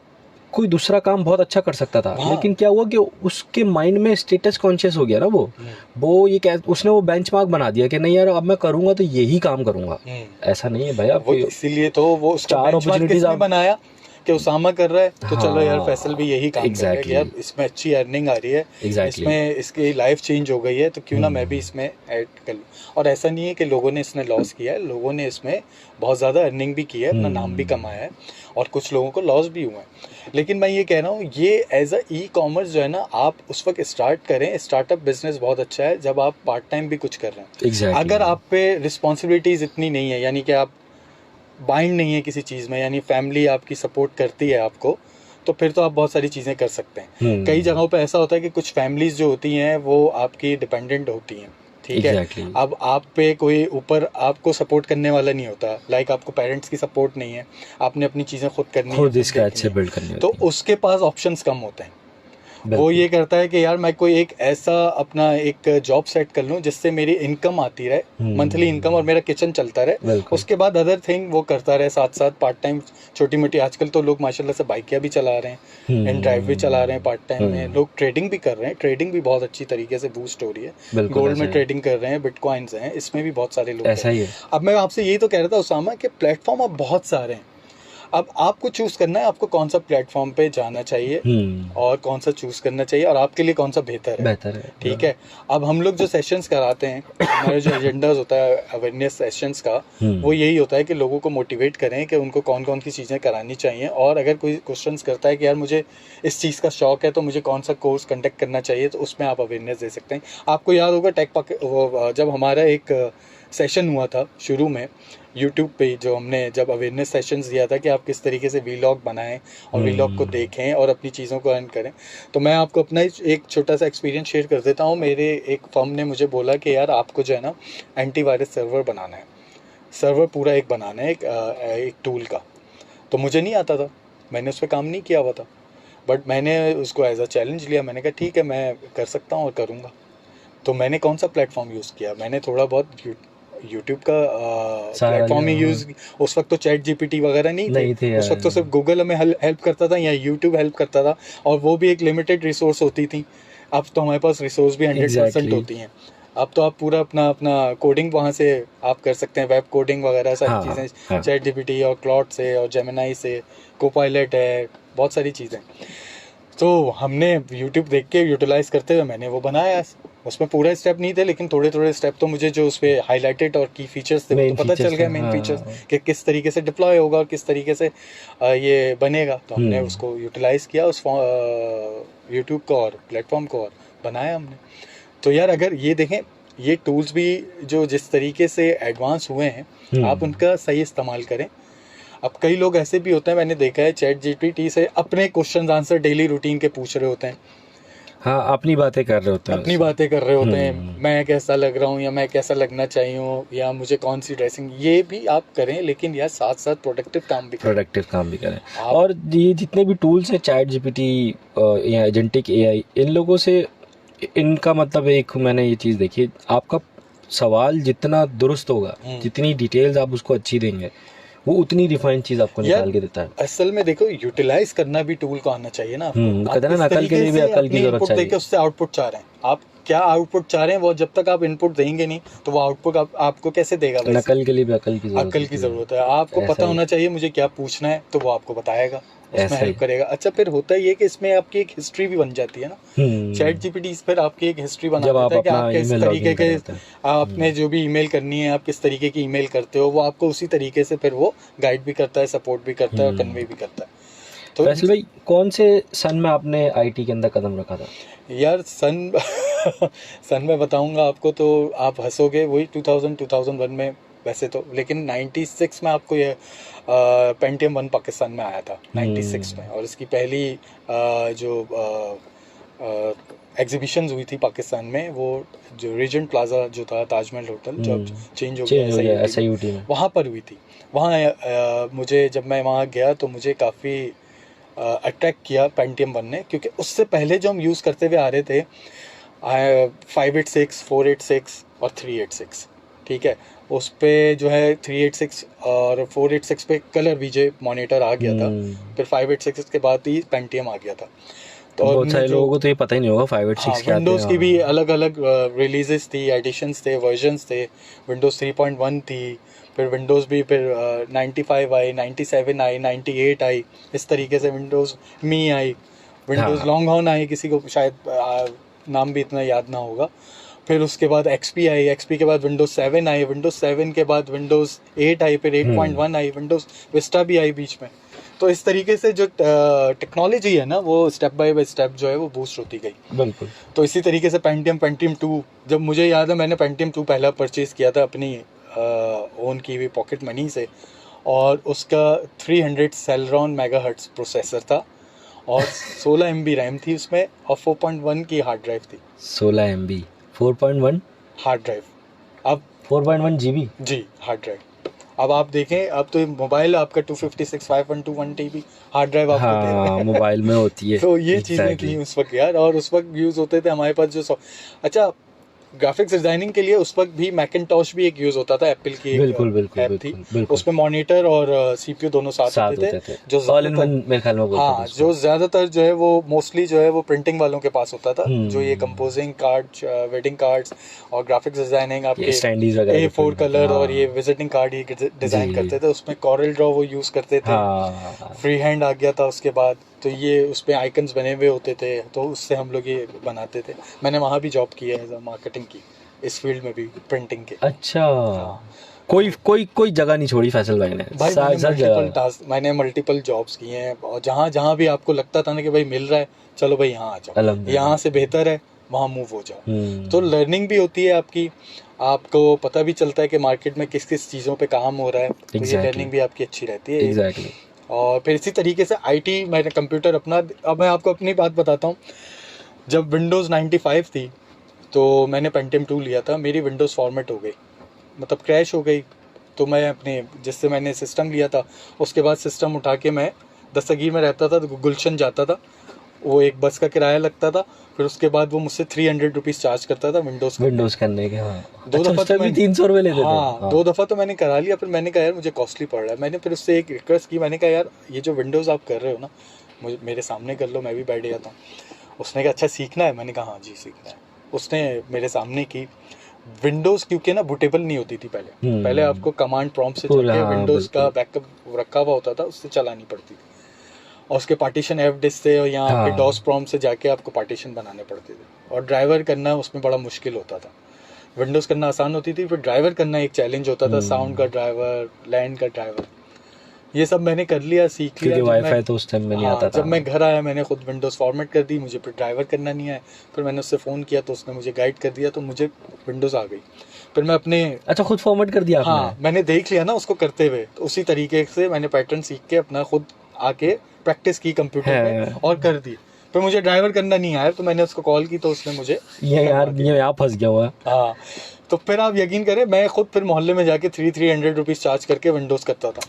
कोई दूसरा काम बहुत अच्छा कर सकता था, हाँ। लेकिन क्या हुआ कि उसके माइंड में स्टेटस कॉन्शियस हो गया ना, वो ये उसने वो बेंचमार्क बना दिया कि नहीं यार अब मैं करूंगा तो यही काम करूंगा। ऐसा नहीं है भाई, वो आपको इसीलिए तो वो उसका चार बेंचमार्क opportunities किसने आप- बनाया कि उसामा कर रहा है तो चलो यार हाँ, फैसल भी यही काम करेगा कि exactly. यार इसमें अच्छी अर्निंग आ रही है, Exactly. इसमें इसकी लाइफ चेंज हो गई है, तो क्यों ना मैं भी इसमें ऐड कर लूँ। और ऐसा नहीं है कि लोगों ने इसमें लॉस किया है, लोगों ने इसमें बहुत ज़्यादा अर्निंग भी की है, अपना नाम भी कमाया है, और कुछ लोगों को लॉस भी हुआ है। लेकिन मैं ये कह रहा हूँ, ये एज अ ई कॉमर्स जो है ना, आप उस वक्त स्टार्ट करें। स्टार्टअप बिजनेस बहुत अच्छा है जब आप पार्ट टाइम भी कुछ कर रहे हैं। Exactly. अगर आप पे रिस्पॉन्सिबिलिटीज़ इतनी नहीं है, यानी कि आप बाइंड नहीं है किसी चीज़ में, यानी फैमिली आपकी सपोर्ट करती है आपको, तो फिर तो आप बहुत सारी चीज़ें कर सकते हैं। कई जगहों पे ऐसा होता है कि कुछ फैमिलीज़ जो होती हैं वो आपकी डिपेंडेंट होती हैं, ठीक Exactly. है। अब आप पे कोई ऊपर आपको सपोर्ट करने वाला नहीं होता, लाइक आपको पेरेंट्स की सपोर्ट नहीं है, आपने अपनी चीज़ें खुद करनी है, खुद खुद स्क्रैच देखनी से है। बिल्ड करनी तो होती उसके पास ऑप्शंस कम होते हैं। है। वो ये करता है कि यार मैं कोई एक ऐसा अपना एक जॉब सेट कर लूँ जिससे मेरी इनकम आती रहे, मंथली इनकम, और मेरा किचन चलता रहे। बिल्कुल। उसके बाद अदर थिंग वो करता रहे साथ साथ, पार्ट टाइम छोटी मोटी। आजकल तो लोग माशाल्लाह से बाइकियाँ भी चला रहे हैं, इन ड्राइव भी चला रहे हैं पार्ट टाइम में। लोग ट्रेडिंग भी कर रहे हैं, ट्रेडिंग भी बहुत अच्छी तरीके से बूस्ट हो रही है। बिल्कुल गोल्ड ऐसा में ही। ट्रेडिंग कर रहे हैं, बिटकॉइंस हैं, इसमें भी बहुत सारे लोग ऐसा हैं। ही है। अब मैं आपसे यही तो कह रहा था उसामा कि प्लेटफॉर्म अब बहुत सारे हैं। अब आपको चूज करना है आपको कौन सा प्लेटफॉर्म पे जाना चाहिए और कौन सा चूज करना चाहिए, और आपके लिए कौन सा बेहतर है। ठीक है। अब हम लोग जो सेशंस कराते हैं, हमारा जो एजेंडाज होता है अवेयरनेस सेशंस का, वो यही होता है कि लोगों को मोटिवेट करें कि उनको कौन कौन सी चीज़ें करानी चाहिए। और अगर कोई क्वेश्चंस करता है कि यार मुझे इस चीज़ का शौक है तो मुझे कौन सा कोर्स कंडक्ट करना चाहिए, तो उसमें आप अवेयरनेस दे सकते हैं। आपको याद होगा जब हमारा एक सेशन हुआ था शुरू में यूट्यूब पे, जो हमने जब अवेयरनेस सेशंस दिया था कि आप किस तरीके से वीलॉग बनाएं और वीलॉग को देखें और अपनी चीज़ों को अर्न करें, तो मैं आपको अपना एक छोटा सा एक्सपीरियंस शेयर कर देता हूँ। मेरे एक फर्म ने मुझे बोला कि यार आपको जो है ना एंटीवायरस सर्वर बनाना है, सर्वर पूरा एक बनाना है एक टूल का। तो मुझे नहीं आता था, मैंने उस पर काम नहीं किया हुआ था, बट मैंने उसको एज अ चैलेंज लिया। मैंने कहा ठीक है मैं कर सकता हूँ और करूँगा। तो मैंने कौन सा प्लेटफॉर्म यूज़ किया, मैंने थोड़ा बहुत यूट्यूब का प्लेटफॉर्म ही यूज़। उस वक्त तो चैट जीपीटी वगैरह नहीं थे उस वक्त तो सिर्फ गूगल हमें हेल्प करता था या यूट्यूब हेल्प करता था, और वो भी एक लिमिटेड रिसोर्स होती थी। अब तो हमारे पास रिसोर्स भी 100% होती हैं। अब तो आप पूरा अपना कोडिंग वहाँ से आप कर सकते हैं, वेब कोडिंग वगैरह सारी चीज़ें चैट जीपीटी और क्लॉड से और जेमिनाई से, कोपायलट है, बहुत सारी चीज़ें। तो हमने यूट्यूब देख के यूटिलाइज़ करते हुए मैंने वो बनाया। उसमें पूरे स्टेप नहीं थे, लेकिन थोड़े थोड़े स्टेप तो मुझे जो उस पर हाईलाइटेड और की फीचर्स थे वो तो पता चल गया, मेन फीचर्स कि किस तरीके से डिप्लॉय होगा और किस तरीके से ये बनेगा। तो हमने उसको यूटिलाइज़ किया उस यूट्यूब को और प्लेटफॉर्म को, और बनाया हमने। तो यार अगर ये देखें, ये टूल्स भी जो जिस तरीके से एडवांस हुए हैं, आप उनका सही इस्तेमाल करें। अब कई लोग ऐसे भी होते हैं, मैंने देखा है, चैट जीपीटी से अपने क्वेश्चन आंसर डेली रूटीन के पूछ रहे होते हैं। हाँ, अपनी बातें कर रहे होते हैं, अपनी बातें कर रहे होते हैं, मैं कैसा लग रहा हूँ या मैं कैसा लगना चाहिए हूँ या मुझे कौन सी ड्रेसिंग, ये भी आप करें, लेकिन यार साथ साथ प्रोडक्टिव काम भी करें। और ये जितने भी टूल्स हैं, चैट जीपीटी या एजेंटिक एआई, इन लोगों से इनका मतलब एक मैंने ये चीज़ देखी, आपका सवाल जितना दुरुस्त होगा, जितनी डिटेल्स आप उसको अच्छी देंगे, वो उतनी रिफाइंड चीज आपको निकाल के देता है। असल में देखो, यूटिलाइज करना भी टूल को आना चाहिए ना। कहते हैं ना, नकल के लिए भी अकल की जरूरत चाहिए। उससे आउटपुट चाह रहे हैं आप, क्या आउटपुट चाह रहे हैं, वो जब तक आप इनपुट देंगे नहीं तो वो आउटपुट आपको कैसे देगा। नकल के लिए भी अकल की जरूरत है। आपको पता होना चाहिए मुझे क्या पूछना है, तो वो आपको बताएगा, उसमें हेल्प करेगा। अच्छा, फिर होता ही है कि इसमें आपकी एक हिस्ट्री भी बन जाती है ना। चैट जीपीटी पर आपकी एक हिस्ट्री बना देता है कि आप किस तरीके के, आपने जो भी ईमेल करनी है, आप किस तरीके की ईमेल करते हो, वो आपको उसी तरीके से फिर वो गाइड भी करता है, सपोर्ट भी करता है और कन्वे भी करता है। तो वैसे भाई, कौन से सन में आपने आईटी के अंदर कदम रखा था? यार सन में बताऊंगा आपको तो आप हंसोगे, वही 2001 में वैसे तो, लेकिन 96 में आपको ये पेंटियम 1 पाकिस्तान में आया था 96 में, और इसकी पहली जो एग्जीबिशंस हुई थी पाकिस्तान में, वो जो रीजेंट प्लाजा जो था, ताजमहल होटल जो चेंज हो गया SIUT में, वहाँ पर हुई थी। वहाँ मुझे, जब मैं वहाँ गया तो मुझे काफ़ी अट्रैक्ट किया पेंटियम 1 ने, क्योंकि उससे पहले जो हम यूज़ करते हुए आ रहे थे 586, 486 और 386, ठीक है, उस पे जो है 386 और 486 पे कलर वीजे मॉनिटर आ गया था, फिर 586 के बाद ही पेंटियम आ गया था। तो और बहुत सारे जो- लोगों को तो ये पता ही नहीं होगा 586 हाँ, क्या आते विंडोज़ हैं। की भी अलग अलग रिलीजेस थी, एडिशंस थे, वर्जन्स थे। विंडोज़ 3.1 थी, फिर विंडोज़ भी फिर 95 आई, 97 आई, 98 आई, इस तरीके से विंडोज़ मी आई, विंडोज़ हाँ। लॉन्ग हॉर्न आई, किसी को शायद नाम भी इतना याद ना होगा। फिर उसके बाद एक्सपी आई, एक्सपी के बाद विंडोज़ 7 आई, विंडोज़ 7 के बाद विंडोज़ 8 आई, फिर 8.1 आई, विंडोज़ विस्टा भी आई बीच में। तो इस तरीके से जो टेक्नोलॉजी है ना, वो स्टेप बाय स्टेप जो है वो बूस्ट होती गई। बिल्कुल। तो इसी तरीके से पेंटियम 2, जब मुझे याद है मैंने पेंटियम 2 पहला परचेज़ किया था अपनी ओन की हुई पॉकेट मनी से, और उसका 300 सेलेरॉन मेगाहर्ट्ज़ प्रोसेसर था और 16 MB रैम थी उसमें, और 4.1 की हार्ड ड्राइव थी। 16 MB 4.1 हार्ड ड्राइव, अब 4.1 GB। जी हार्ड ड्राइव। अब आप देखें, अब तो मोबाइल आपका 256 512 1 TB हार्ड ड्राइव आपको दे रहे हाँ, हैं। मोबाइल में होती है। तो ये चीज़ें Exactly. थी उस वक्त यार, और उस वक्त यूज़ होते थे हमारे पास जो अच्छा ग्राफिक्स डिजाइनिंग के लिए उस वक्त भी मैकिनटॉश भी एक यूज़ होता था, एप्पल की एक बिल्कुल बिल्कुल ऐप थी, बिल्कुल बिल्कुल। उसमें मॉनिटर और CPU दोनों साथ होते थे, जो ऑल इन वन ज़्यादातर- मेरे ख्याल में बोलते हाँ, थे उसको। जो ज़्यादातर जो है वो मोस्टली जो है वो प्रिंटिंग वालों के पास होता था, जो ये हम्म। कंपोजिंग कार्ड, वेडिंग कार्ड्स और ग्राफिक्स डिजाइनिंग ये आपके स्टैंडीज वगैरह A4 कलर और ये हाँ। विजिटिंग कार्ड ही डिजाइन जी। करते थे, उसमें कॉरल ड्रॉ वो यूज़ करते थे। हाँ फ्री हैंड आ गया था उसके बाद, तो ये उसपे आइकन्स बने हुए होते थे, तो उससे हम लोग ये बनाते थे। मैंने वहाँ भी जॉब की है एज मार्केटिंग की, इस फील्ड में भी प्रिंटिंग के। अच्छा। कोई कोई कोई जगह नहीं छोड़ी फैसल भाई ने। भाई सब जगह। मैंने मल्टीपल जॉब्स की हैं, और जहाँ जहाँ भी आपको लगता था ना कि भाई मिल रहा है, चलो भाई यहाँ आ जाओ, अल्हम्दुलिल्लाह। यहाँ से बेहतर है, वहाँ मूव हो जाओ। हम्म। तो लर्निंग भी होती है आपकी, आपको पता भी चलता है कि मार्केट में किस किस चीज़ों पे काम हो रहा है, तो ये Exactly. लर्निंग भी आपकी अच्छी रहती है। एग्जैक्टली। और फिर इसी तरीके से आईटी, मैंने कंप्यूटर अपना, अब मैं आपको अपनी बात बताता हूँ। जब विंडोज़ 95 थी तो मैंने पेंटियम 2 लिया था, मेरी विंडोज़ फॉर्मेट हो गई, मतलब क्रैश हो गई। तो मैं अपने जिससे मैंने सिस्टम लिया था, उसके बाद सिस्टम उठा के मैं दस्तगीर में रहता था, तो गुलशन जाता था, वो एक बस का किराया लगता था, फिर उसके बाद वो मुझसे 300 रुपीज़ चार्ज करता था विंडोज़ विंडोज करने के। हाँ, दो अच्छा, दफा उस तो टाइम भी मैंने- 300 रुपए लेते थे। हाँ, 2 दफ़ा तो मैंने करा लिया, फिर मैंने कहा यार मुझे कॉस्टली पड़ रहा है। मैंने फिर उससे एक रिक्वेस्ट की, मैंने कहा यार ये जो विंडोज़ आप कर रहे हो ना, मुझे मेरे सामने कर लो, मैं भी बैठ जाता हूँ। उसने कहा अच्छा सीखना है, मैंने कहा हाँ जी सीखना है। उसने मेरे सामने की विंडोज़, क्योंकि ना बूटेबल नहीं होती थी पहले, पहले आपको कमांड प्रॉम्प्ट से पूरा, चल के हाँ, विंडोज़ का बिल्कुल। बैकअप रखा हुआ होता था, उससे चलानी पड़ती थी, और उसके पार्टीशन एफ डिस्क से, और यहाँ हाँ। आपके डॉस प्रॉम्प्ट से जाके आपको पार्टीशन बनाने पड़ते थे, और ड्राइवर करना उसमें बड़ा मुश्किल होता था। विंडोज़ करना आसान होती थी, फिर ड्राइवर करना एक चैलेंज होता था, साउंड का ड्राइवर, लैंड का ड्राइवर, ये सब मैंने कर लिया, सीख लिया। क्योंकि जब मैं- वाईफाई तो उस टाइम में नहीं हाँ, आता था। जब मैं घर आया मैंने खुद विंडोज़ फॉर्मेट कर दी, मुझे फिर ड्राइवर करना नहीं आया, फिर मैंने उससे फ़ोन किया तो उसने मुझे गाइड कर दिया, तो मुझे विंडोज़ आ गई। फिर मैं अपने, अच्छा, खुद फॉर्मेट कर दिया हाँ, आपने? मैंने देख लिया ना उसको करते हुए, तो उसी तरीके से मैंने पैटर्न सीख के अपना खुद आके प्रैक्टिस की कंप्यूटर है। पे और कर दी। फिर मुझे ड्राइवर करना नहीं आया, तो मैंने उसको कॉल की, तो उसने मुझे ये यार, ये यहाँ फंस गया हुआ। हाँ, तो फिर आप यकीन करें मैं खुद फिर मोहल्ले में जाके 300 रुपीज़ चार्ज करके विंडोज़ करता था।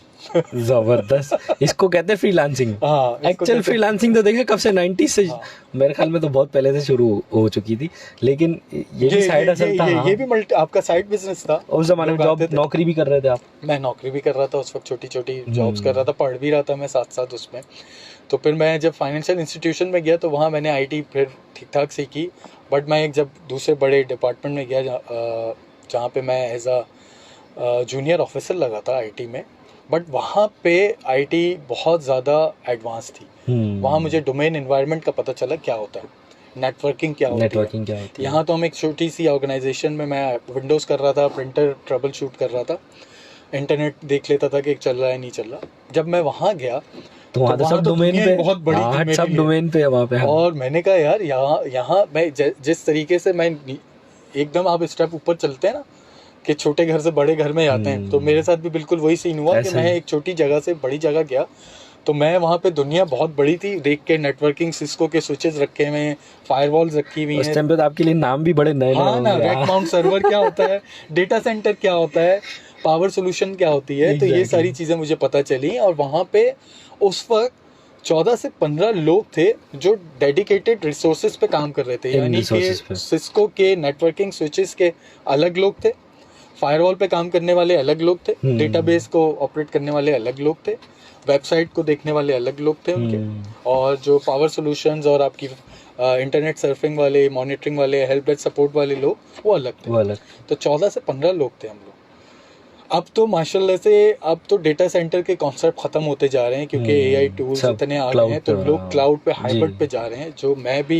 जबरदस्त। इसको कहते हैं फ्रीलांसिंग। हाँ, इसको एक्चुअल कहते- फ्रीलांसिंग तो देखे कब से 90 से, हाँ। मेरे ख्याल में तो बहुत पहले से शुरू हो चुकी थी, लेकिन ये भी साइड हसल था। हाँ। ये भी आपका साइड बिजनेस था। उस जमाने में लोग जॉब आते थे। नौकरी भी कर रहे थे आप? मैं नौकरी भी कर रहा था उस वक्त, छोटी छोटी जॉब्स कर रहा था, पढ़ भी रहा था मैं साथ साथ उसमें। तो फिर मैं जब फाइनेंशियल इंस्टीट्यूशन में गया तो वहाँ मैंने आईटी फिर ठीक ठाक सीखी, बट मैं एक जब दूसरे बड़े डिपार्टमेंट में गया जहाँ पे मैं एज अ जूनियर ऑफिसर लगा था आईटी में, बट वहाँ पे आईटी बहुत ज़्यादा एडवांस थी। वहाँ मुझे डोमेन एनवायरनमेंट का पता चला क्या होता है, नेटवर्किंग क्या होती है। नेटवर्किंग क्या होती है? यहाँ तो हम एक छोटी सी ऑर्गेनाइजेशन में, मैं विंडोज़ कर रहा था, प्रिंटर ट्रबल शूट कर रहा था, इंटरनेट देख लेता था कि चल रहा है नहीं चल रहा। जब मैं वहाँ गया तो वहाँ तो वहाँ सब तो डोमेन दुनिया पे, बहुत बड़ी थी हाँ, मेरे सब लिए। डोमेन पे है वहाँ पे। हाँ। और मैंने कहा यार यहाँ मैं जिस तरीके से मैं एकदम आप स्टेप ऊपर चलते हैं ना कि छोटे घर से बड़े घर में जाते हैं, तो मेरे साथ भी बिल्कुल वही सीन हुआ कि ऐसे मैं ही। एक छोटी जगह से बड़ी जगह गया, तो मैं वहाँ पे दुनिया बहुत बड़ी थी देख के, नेटवर्किंग सिस्को के स्विचेस रखे हुए हैं, फायरवॉल्स रखी हुई उस हैं। टाइम पे तो आपके लिए नाम भी बड़े नए हाँ ना, होंगे। रैक माउंट सर्वर क्या होता है, डेटा सेंटर क्या होता है, पावर सोल्यूशन क्या होती है, तो ये Exactly. सारी चीज़ें मुझे पता चली। और वहाँ पे उस वक्त 14 से 15 लोग थे जो डेडिकेटेड रिसोर्सेज पे काम कर रहे थे, इन यानी resources कि पे। सिस्को के नेटवर्किंग स्विचेस के अलग लोग थे, फायरवॉल पे काम करने वाले अलग लोग थे, डेटाबेस को ऑपरेट करने वाले अलग लोग थे, वेबसाइट को देखने वाले अलग लोग थे उनके, और जो पावर सॉल्यूशंस और आपकी इंटरनेट सर्फिंग वाले, मॉनिटरिंग वाले, हेल्प डेस्क सपोर्ट वाले लोग वो अलग थे। तो 14 से 15 लोग थे हम लोग। अब तो माशाल्लाह से अब तो डेटा सेंटर के कॉन्सेप्ट खत्म होते जा रहे हैं, क्योंकि एआई टूल्स इतने आ गए हैं, तो लोग क्लाउड पे हाइब्रिड पे जा रहे हैं। जो मैं भी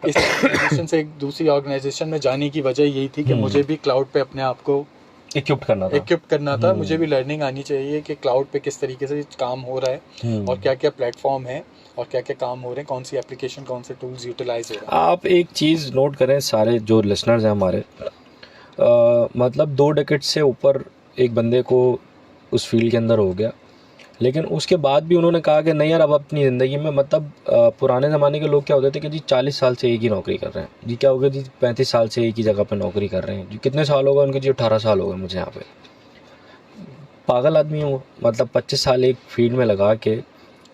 इस ऑर्गेनाइजेशन से एक दूसरी ऑर्गेनाइजेशन में जाने की वजह यही थी कि मुझे भी क्लाउड पे अपने आप को इक्विप करना था। मुझे भी लर्निंग आनी चाहिए कि क्लाउड पे किस तरीके से काम हो रहा है और क्या क्या प्लेटफॉर्म है और क्या क्या काम हो रहे हैं, कौन सी एप्लीकेशन, कौन से टूल्स यूटिलाइज हो रहे हैं। आप एक चीज़ नोट करें, सारे जो लिसनर्स हैं हमारे, मतलब 2 डेकेड से ऊपर एक बंदे को उस फील्ड के अंदर हो गया, लेकिन उसके बाद भी उन्होंने कहा कि नहीं यार, अब अपनी ज़िंदगी में मतलब पुराने ज़माने के लोग क्या होते थे कि जी 40 साल से एक ही नौकरी कर रहे हैं, जी क्या हो गया जी 35 साल से एक ही जगह पे नौकरी कर रहे हैं, जी कितने साल हो गए उनके, जी 18 साल हो गए मुझे यहाँ पे। पागल आदमी हो, मतलब 25 साल एक फील्ड में लगा के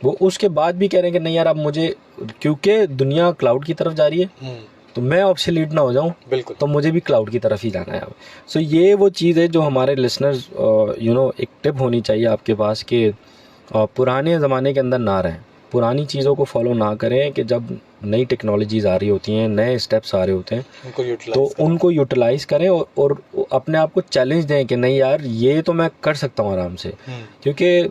वो उसके बाद भी कह रहे हैं कि नहीं यार अब मुझे, क्योंकि दुनिया क्लाउड की तरफ जा रही है तो मैं ऑब्सोलीट ना हो जाऊं, बिल्कुल, तो मुझे भी क्लाउड की तरफ ही जाना है अब। सो ये वो चीज़ है जो हमारे लिसनर्स एक टिप होनी चाहिए आपके पास कि पुराने ज़माने के अंदर ना रहें, पुरानी चीज़ों को फॉलो ना करें कि जब नई टेक्नोलॉजीज़ आ रही होती हैं, नए स्टेप्स आ रहे होते हैं तो उनको यूटिलाइज़ करें और अपने आप को चैलेंज दें कि नहीं यार ये तो मैं कर सकता हूँ आराम से, क्योंकि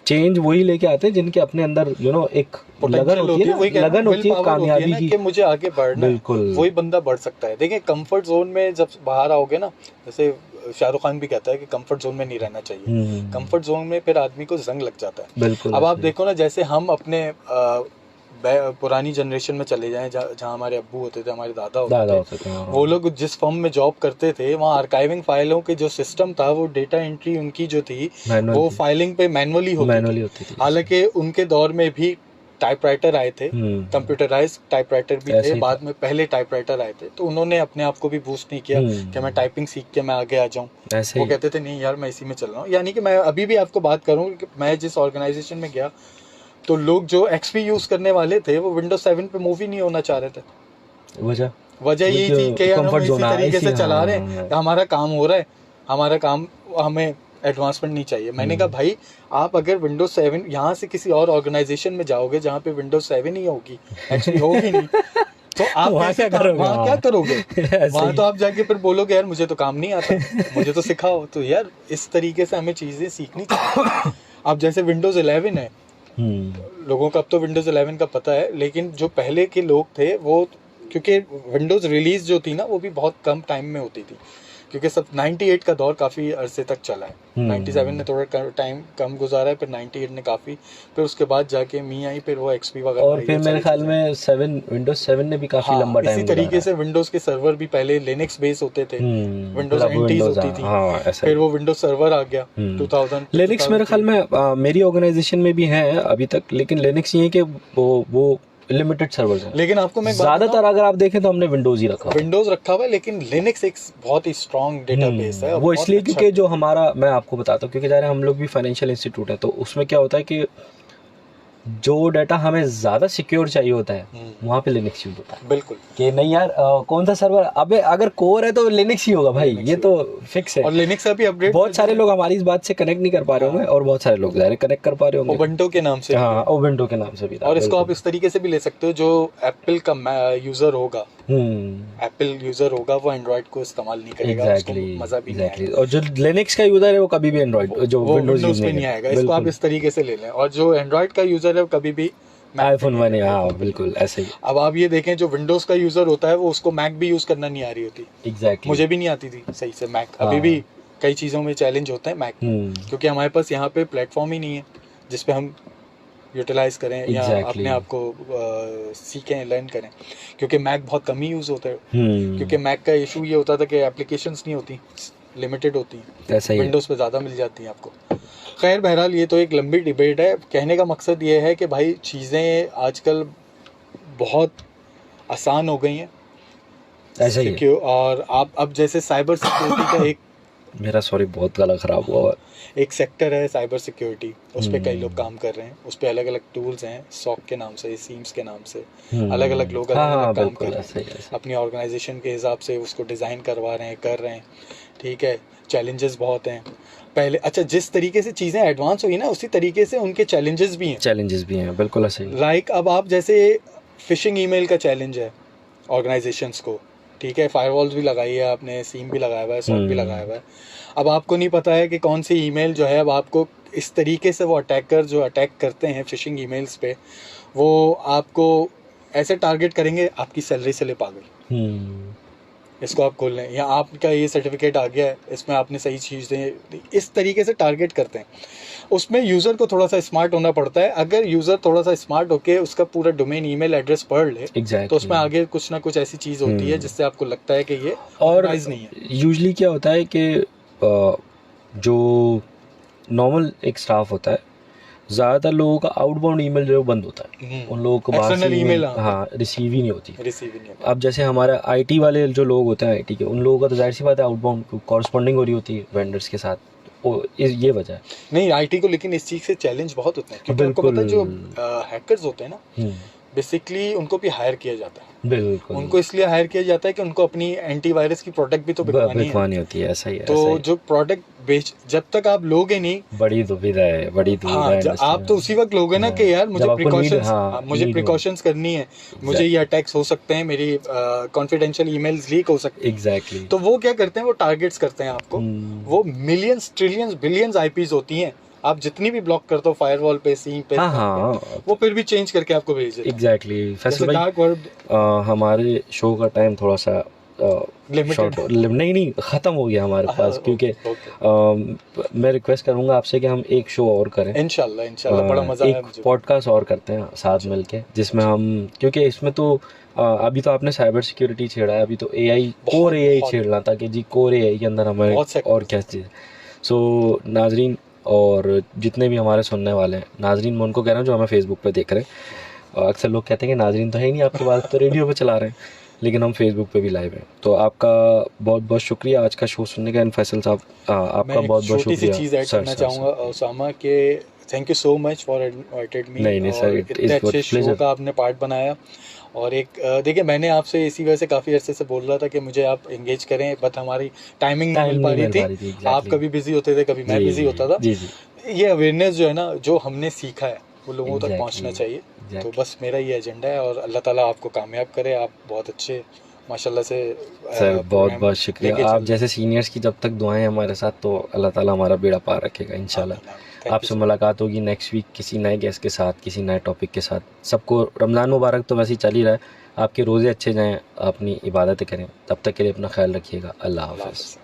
चेंज वही लेके आते हैं जिनके अपने अंदर एक लगन होती है कामयाबी की, कि मुझे आगे बढ़ना है। बिल्कुल, वही बंदा बढ़ सकता है। देखिए कंफर्ट जोन में जब बाहर आओगे ना, जैसे शाहरुख खान भी कहता है कि कंफर्ट जोन में नहीं रहना चाहिए। कंफर्ट जोन में फिर आदमी को जंग लग जाता है। बिल्कुल। अब आप देखो ना, जैसे हम अपने पुरानी जनरेशन में चले जाएं, जहाँ हमारे अब्बू होते थे, हमारे दादा होते थे, वो लोग जिस फर्म में जॉब करते थे वहाँ आर्काइविंग फाइलों के जो सिस्टम था, वो डेटा एंट्री उनकी जो थी वो फाइलिंग पे मैनुअली होती थी। हालांकि उनके दौर में भी टाइपराइटर आए थे, कंप्यूटराइज्ड टाइपराइटर भी थे, बाद में पहले टाइपराइटर आए थे, तो उन्होंने अपने आप को भी बूस्ट नहीं किया कि मैं टाइपिंग सीख के मैं आगे आ जाऊं। वो कहते थे नहीं यार मैं इसी में चल रहा हूँ। यानी कि मैं अभी भी आपको बात करूँ कि मैं जिस ऑर्गेनाइजेशन में गया तो लोग जो एक्सपी यूज करने वाले थे वो विंडोज 7 पे मूव ही नहीं होना चाह रहे थे। वजह यही थी कि यार हम इसी तरीके से चला रहे हैं, हमारा काम हो रहा है, हमारा काम, हमें एडवांसमेंट नहीं चाहिए। मैंने कहा भाई आप अगर विंडोज 7 यहाँ से किसी और ऑर्गेनाइजेशन में जाओगे जहाँ पे विंडोज 7 ही होगी, एक्चुअली होगी नहीं, तो आप वहाँ क्या करोगे? वहाँ तो आप जाके फिर बोलोगे यार मुझे तो काम नहीं आता, मुझे तो सिखाओ। तो यार इस तरीके से हमें चीजें सीखनी चाहिए। अब जैसे विंडोज 11 है, लोगों को अब तो विंडोज 11 का पता है, लेकिन जो पहले के लोग थे वो, क्योंकि विंडोज रिलीज जो थी ना वो भी बहुत कम टाइम में होती थी, क्योंकि सब 98 का दौर काफ़ी अरसे तक चला है। 97 ने थोड़ा टाइम कम गुजारा है, फिर 98 ने काफ़ी, फिर उसके बाद जाके मी आई, फिर वो एक्सपी वगैरह, और फिर मेरे ख्याल में विंडोज 7 ने भी काफ़ी लंबा टाइम, इसी तरीके से विंडोज के सर्वर भी पहले लिनक्स बेस होते थे, विंडोज एंटीज होती थी, फिर वो विंडोज सर्वर आ गया 2000। लिनक्स मेरे ख्याल में मेरी ऑर्गेनाइजेशन में भी है अभी तक, लेकिन लिनक्स ये है कि वो लिमिटेड सर्वर्स हैं, लेकिन आपको मैं ज्यादातर अगर आप देखें तो हमने विंडोज ही रखा हुआ है, लेकिन लिनक्स एक बहुत ही स्ट्रॉन्ग डेटाबेस है। वो इसलिए क्योंकि जो हमारा, मैं आपको बताता हूँ, क्योंकि जा रहे हम लोग भी फाइनेंशियल इंस्टीट्यूट है, तो उसमें क्या होता है कि जो डाटा हमें ज्यादा सिक्योर चाहिए होता है वहाँ पे लिनक्स यूज होता है। बिल्कुल कि नहीं यार कौन सा सर्वर, अबे अगर कोर है तो लिनक्स ही होगा भाई, ये तो फिक्स है। और लिनक्स अभी अपडेट, बहुत सारे लोग हमारी इस बात से कनेक्ट नहीं कर पा रहे होंगे, और बहुत सारे लोग डायरेक्ट कनेक्ट कर पा रहे होंगे उबंटू के नाम से। हाँ, उबंटू के नाम से भी। और इसको आप इस तरीके से भी ले सकते हो, जो एप्पल का यूजर होगा, एप्पल यूजर होगा, वो एंड्रॉइड को इस्तेमाल नहीं करेगा, उसको मजा भी नहीं आएगा। और जो लिनक्स का यूजर है वो कभी भी एंड्रॉइड, जो विंडोज पे नहीं आएगा। इसको आप इस तरीके से ले लें। और जो एंड्रॉइड का यूजर है वो कभी भी आईफोन में, हाँ बिल्कुल ऐसे ही। अब आप ये देखें, जो विंडोज का यूजर होता है वो उसको मैक भी यूज करना नहीं आ रही होती। एग्जैक्टली, मुझे भी नहीं आती थी सही से मैक, अभी भी कई चीजों में चैलेंज होता है मैक, क्योंकि हमारे पास यहाँ पे प्लेटफॉर्म ही नहीं है जिसपे हम यूटिलाइज करें या अपने आप को सीखें, लर्न करें, क्योंकि मैक बहुत कम ही यूज होता है। क्योंकि मैक का इशू ये होता था कि एप्लीकेशंस नहीं होती, लिमिटेड होती हैं, विंडोज पे ज़्यादा मिल जाती हैं आपको। खैर बहरहाल ये तो एक लंबी डिबेट है। कहने का मकसद ये है कि भाई चीज़ें आजकल बहुत आसान हो गई हैं, ऐसा ही है। और आप अब जैसे साइबर सिक्योरिटी का एक मेरा सॉरी बहुत गला ख़राब हुआ। एक सेक्टर है साइबर सिक्योरिटी, उस पर कई लोग काम कर रहे हैं, उस पर अलग अलग टूल्स हैं, सॉक के नाम से, सीम्स के नाम से अलग अलग लोग अलग अलग काम कर रहे हैं, अपनी ऑर्गेनाइजेशन के हिसाब से उसको डिज़ाइन करवा रहे हैं, कर रहे हैं। ठीक है, चैलेंजेस बहुत हैं पहले। अच्छा, जिस तरीके से चीज़ें एडवांस हुई ना, उसी तरीके से उनके चैलेंजेस भी हैं। बिल्कुल सही। लाइक अब आप जैसे फिशिंग ईमेल का चैलेंज है ऑर्गेनाइजेशंस को, ठीक है, फायरवॉल्स भी लगाई है आपने, सीम भी लगाया हुआ है, सॉक भी लगाया हुआ है। अब आपको नहीं पता है कि कौन सी ईमेल जो है, अब आपको इस तरीके से वो अटैकर जो अटैक करते हैं फिशिंग ईमेल्स पे, वो आपको ऐसे टारगेट करेंगे, आपकी सैलरी स्लिप आ गई, इसको आप खोल लें, या आपका ये सर्टिफिकेट आ गया है, इसमें आपने सही चीज़ें, इस तरीके से टारगेट करते हैं। उसमें यूज़र को थोड़ा सा स्मार्ट होना पड़ता है। अगर यूज़र थोड़ा सा स्मार्ट होके उसका पूरा डोमेन ईमेल एड्रेस पढ़ ले, तो उसमें आगे कुछ ना कुछ ऐसी चीज़ होती है जिससे आपको लगता है कि ये ऑर्गेनाइज नहीं है। यूजली क्या होता है कि जो नॉर्मल एक स्टाफ होता है, ज़्यादातर लोगों का आउटबाउंड ईमेल जो बंद होता है, उन लोगों को बाहर से ईमेल रिसीव ही नहीं होती। अब जैसे हमारे आईटी वाले जो लोग होते हैं, आईटी के, उन लोगों का तो जाहिर सी बात है आउटबाउंड कॉरस्पॉन्डिंग हो रही होती है वेंडर्स के साथ, ये वजह है। नहीं, आईटी को लेकिन इस चीज़ से चैलेंज बहुत होते हैं, क्योंकि उनको पता है जो हैकर्स होते हैं ना, बेसिकली उनको भी हायर किया जाता है। बिल्कुल, उनको इसलिए हायर किया जाता है कि उनको अपनी एंटीवायरस की प्रोडक्ट भी तो बिकवानी होती है। ऐसा ही है। तो जो प्रोडक्ट बेच, जब तक आप लोगे नहीं, बड़ी दुविधा है। आप तो उसी वक्त लोगे ना कि यार मुझे प्रिकॉशंस करनी है, मुझे ये अटैक्स हो सकते हैं, मेरी कॉन्फिडेंशियल ईमेल्स लीक हो सकते हैं। एग्जैक्टली। तो वो क्या करते हैं, वो टारगेट्स करते हैं आपको। वो मिलियंस, ट्रिलियंस, बिलियंस आईपीज होती हैं, आप जितनी भी ब्लॉक करते हो फायरवॉल पे, सीम पे, वो फिर भी चेंज करके आपको भेज देते हैं। एग्जैक्टली। फैसल भाई, हमारे शो का टाइम थोड़ा सा नहीं ख़त्म हो गया हमारे पास, क्योंकि मैं रिक्वेस्ट करूँगा आपसे कि हम एक शो और करें इंशाल्लाह। बड़ा मज़ा आया मुझे। पॉडकास्ट और करते हैं साथ मिलके, जिसमें हम, क्योंकि इसमें तो अभी तो आपने साइबर सिक्योरिटी छेड़ा है, अभी तो कोर एआई छेड़ना था कि जी कोर एआई के अंदर हमें और क्या चीज़। सो नाजरीन और जितने भी हमारे सुनने वाले हैं, नाजरीन मैं उनको कह रहा हूँ जो हमें फेसबुक पे देख रहे हैं। अक्सर लोग कहते हैं कि नाजरीन तो है ही नहीं आपके पास, तो रेडियो पे चला रहे हैं, लेकिन हम फेसबुक पे भी लाइव हैं। तो आपका बहुत बहुत शुक्रिया आज का शो सुनने का। फैसल साहब, आपका बहुत बहुत शुक्रिया। छोटी सी चीज़ ऐड करना चाहूँगा उसामा के, thank you so much for invited me. नहीं सर, इतने अच्छे शो का आपने पार्ट बनाया। और एक देखिए, मैंने आपसे इसी वजह से काफ़ी अरसे से बोल रहा था कि मुझे आप एंगेज करें, बट हमारी टाइमिंग नहीं मिल पा रही थी। आप कभी बिजी होते थे, कभी मैं बिजी होता था। ये अवेयरनेस जो है ना, जो हमने सीखा है, वो लोगों तक पहुंचना चाहिए। तो बस मेरा ये एजेंडा है, और अल्लाह ताला आपको कामयाब करे। आप बहुत अच्छे माशाल्लाह से सर, बहुत बहुत शुक्रिया। आप जैसे सीनियर्स की जब तक दुआएं हमारे साथ, तो अल्लाह ताला हमारा बेड़ा पार रखेगा इंशाल्लाह। आपसे मुलाकात होगी नेक्स्ट वीक किसी नए गेस्ट के साथ, किसी नए टॉपिक के साथ। सबको रमज़ान मुबारक तो वैसे ही चल ही रहा है, आपके रोज़े अच्छे जाएँ, अपनी इबादतें करें। तब तक के लिए अपना ख्याल रखिएगा। अल्लाह हाफ़िज़।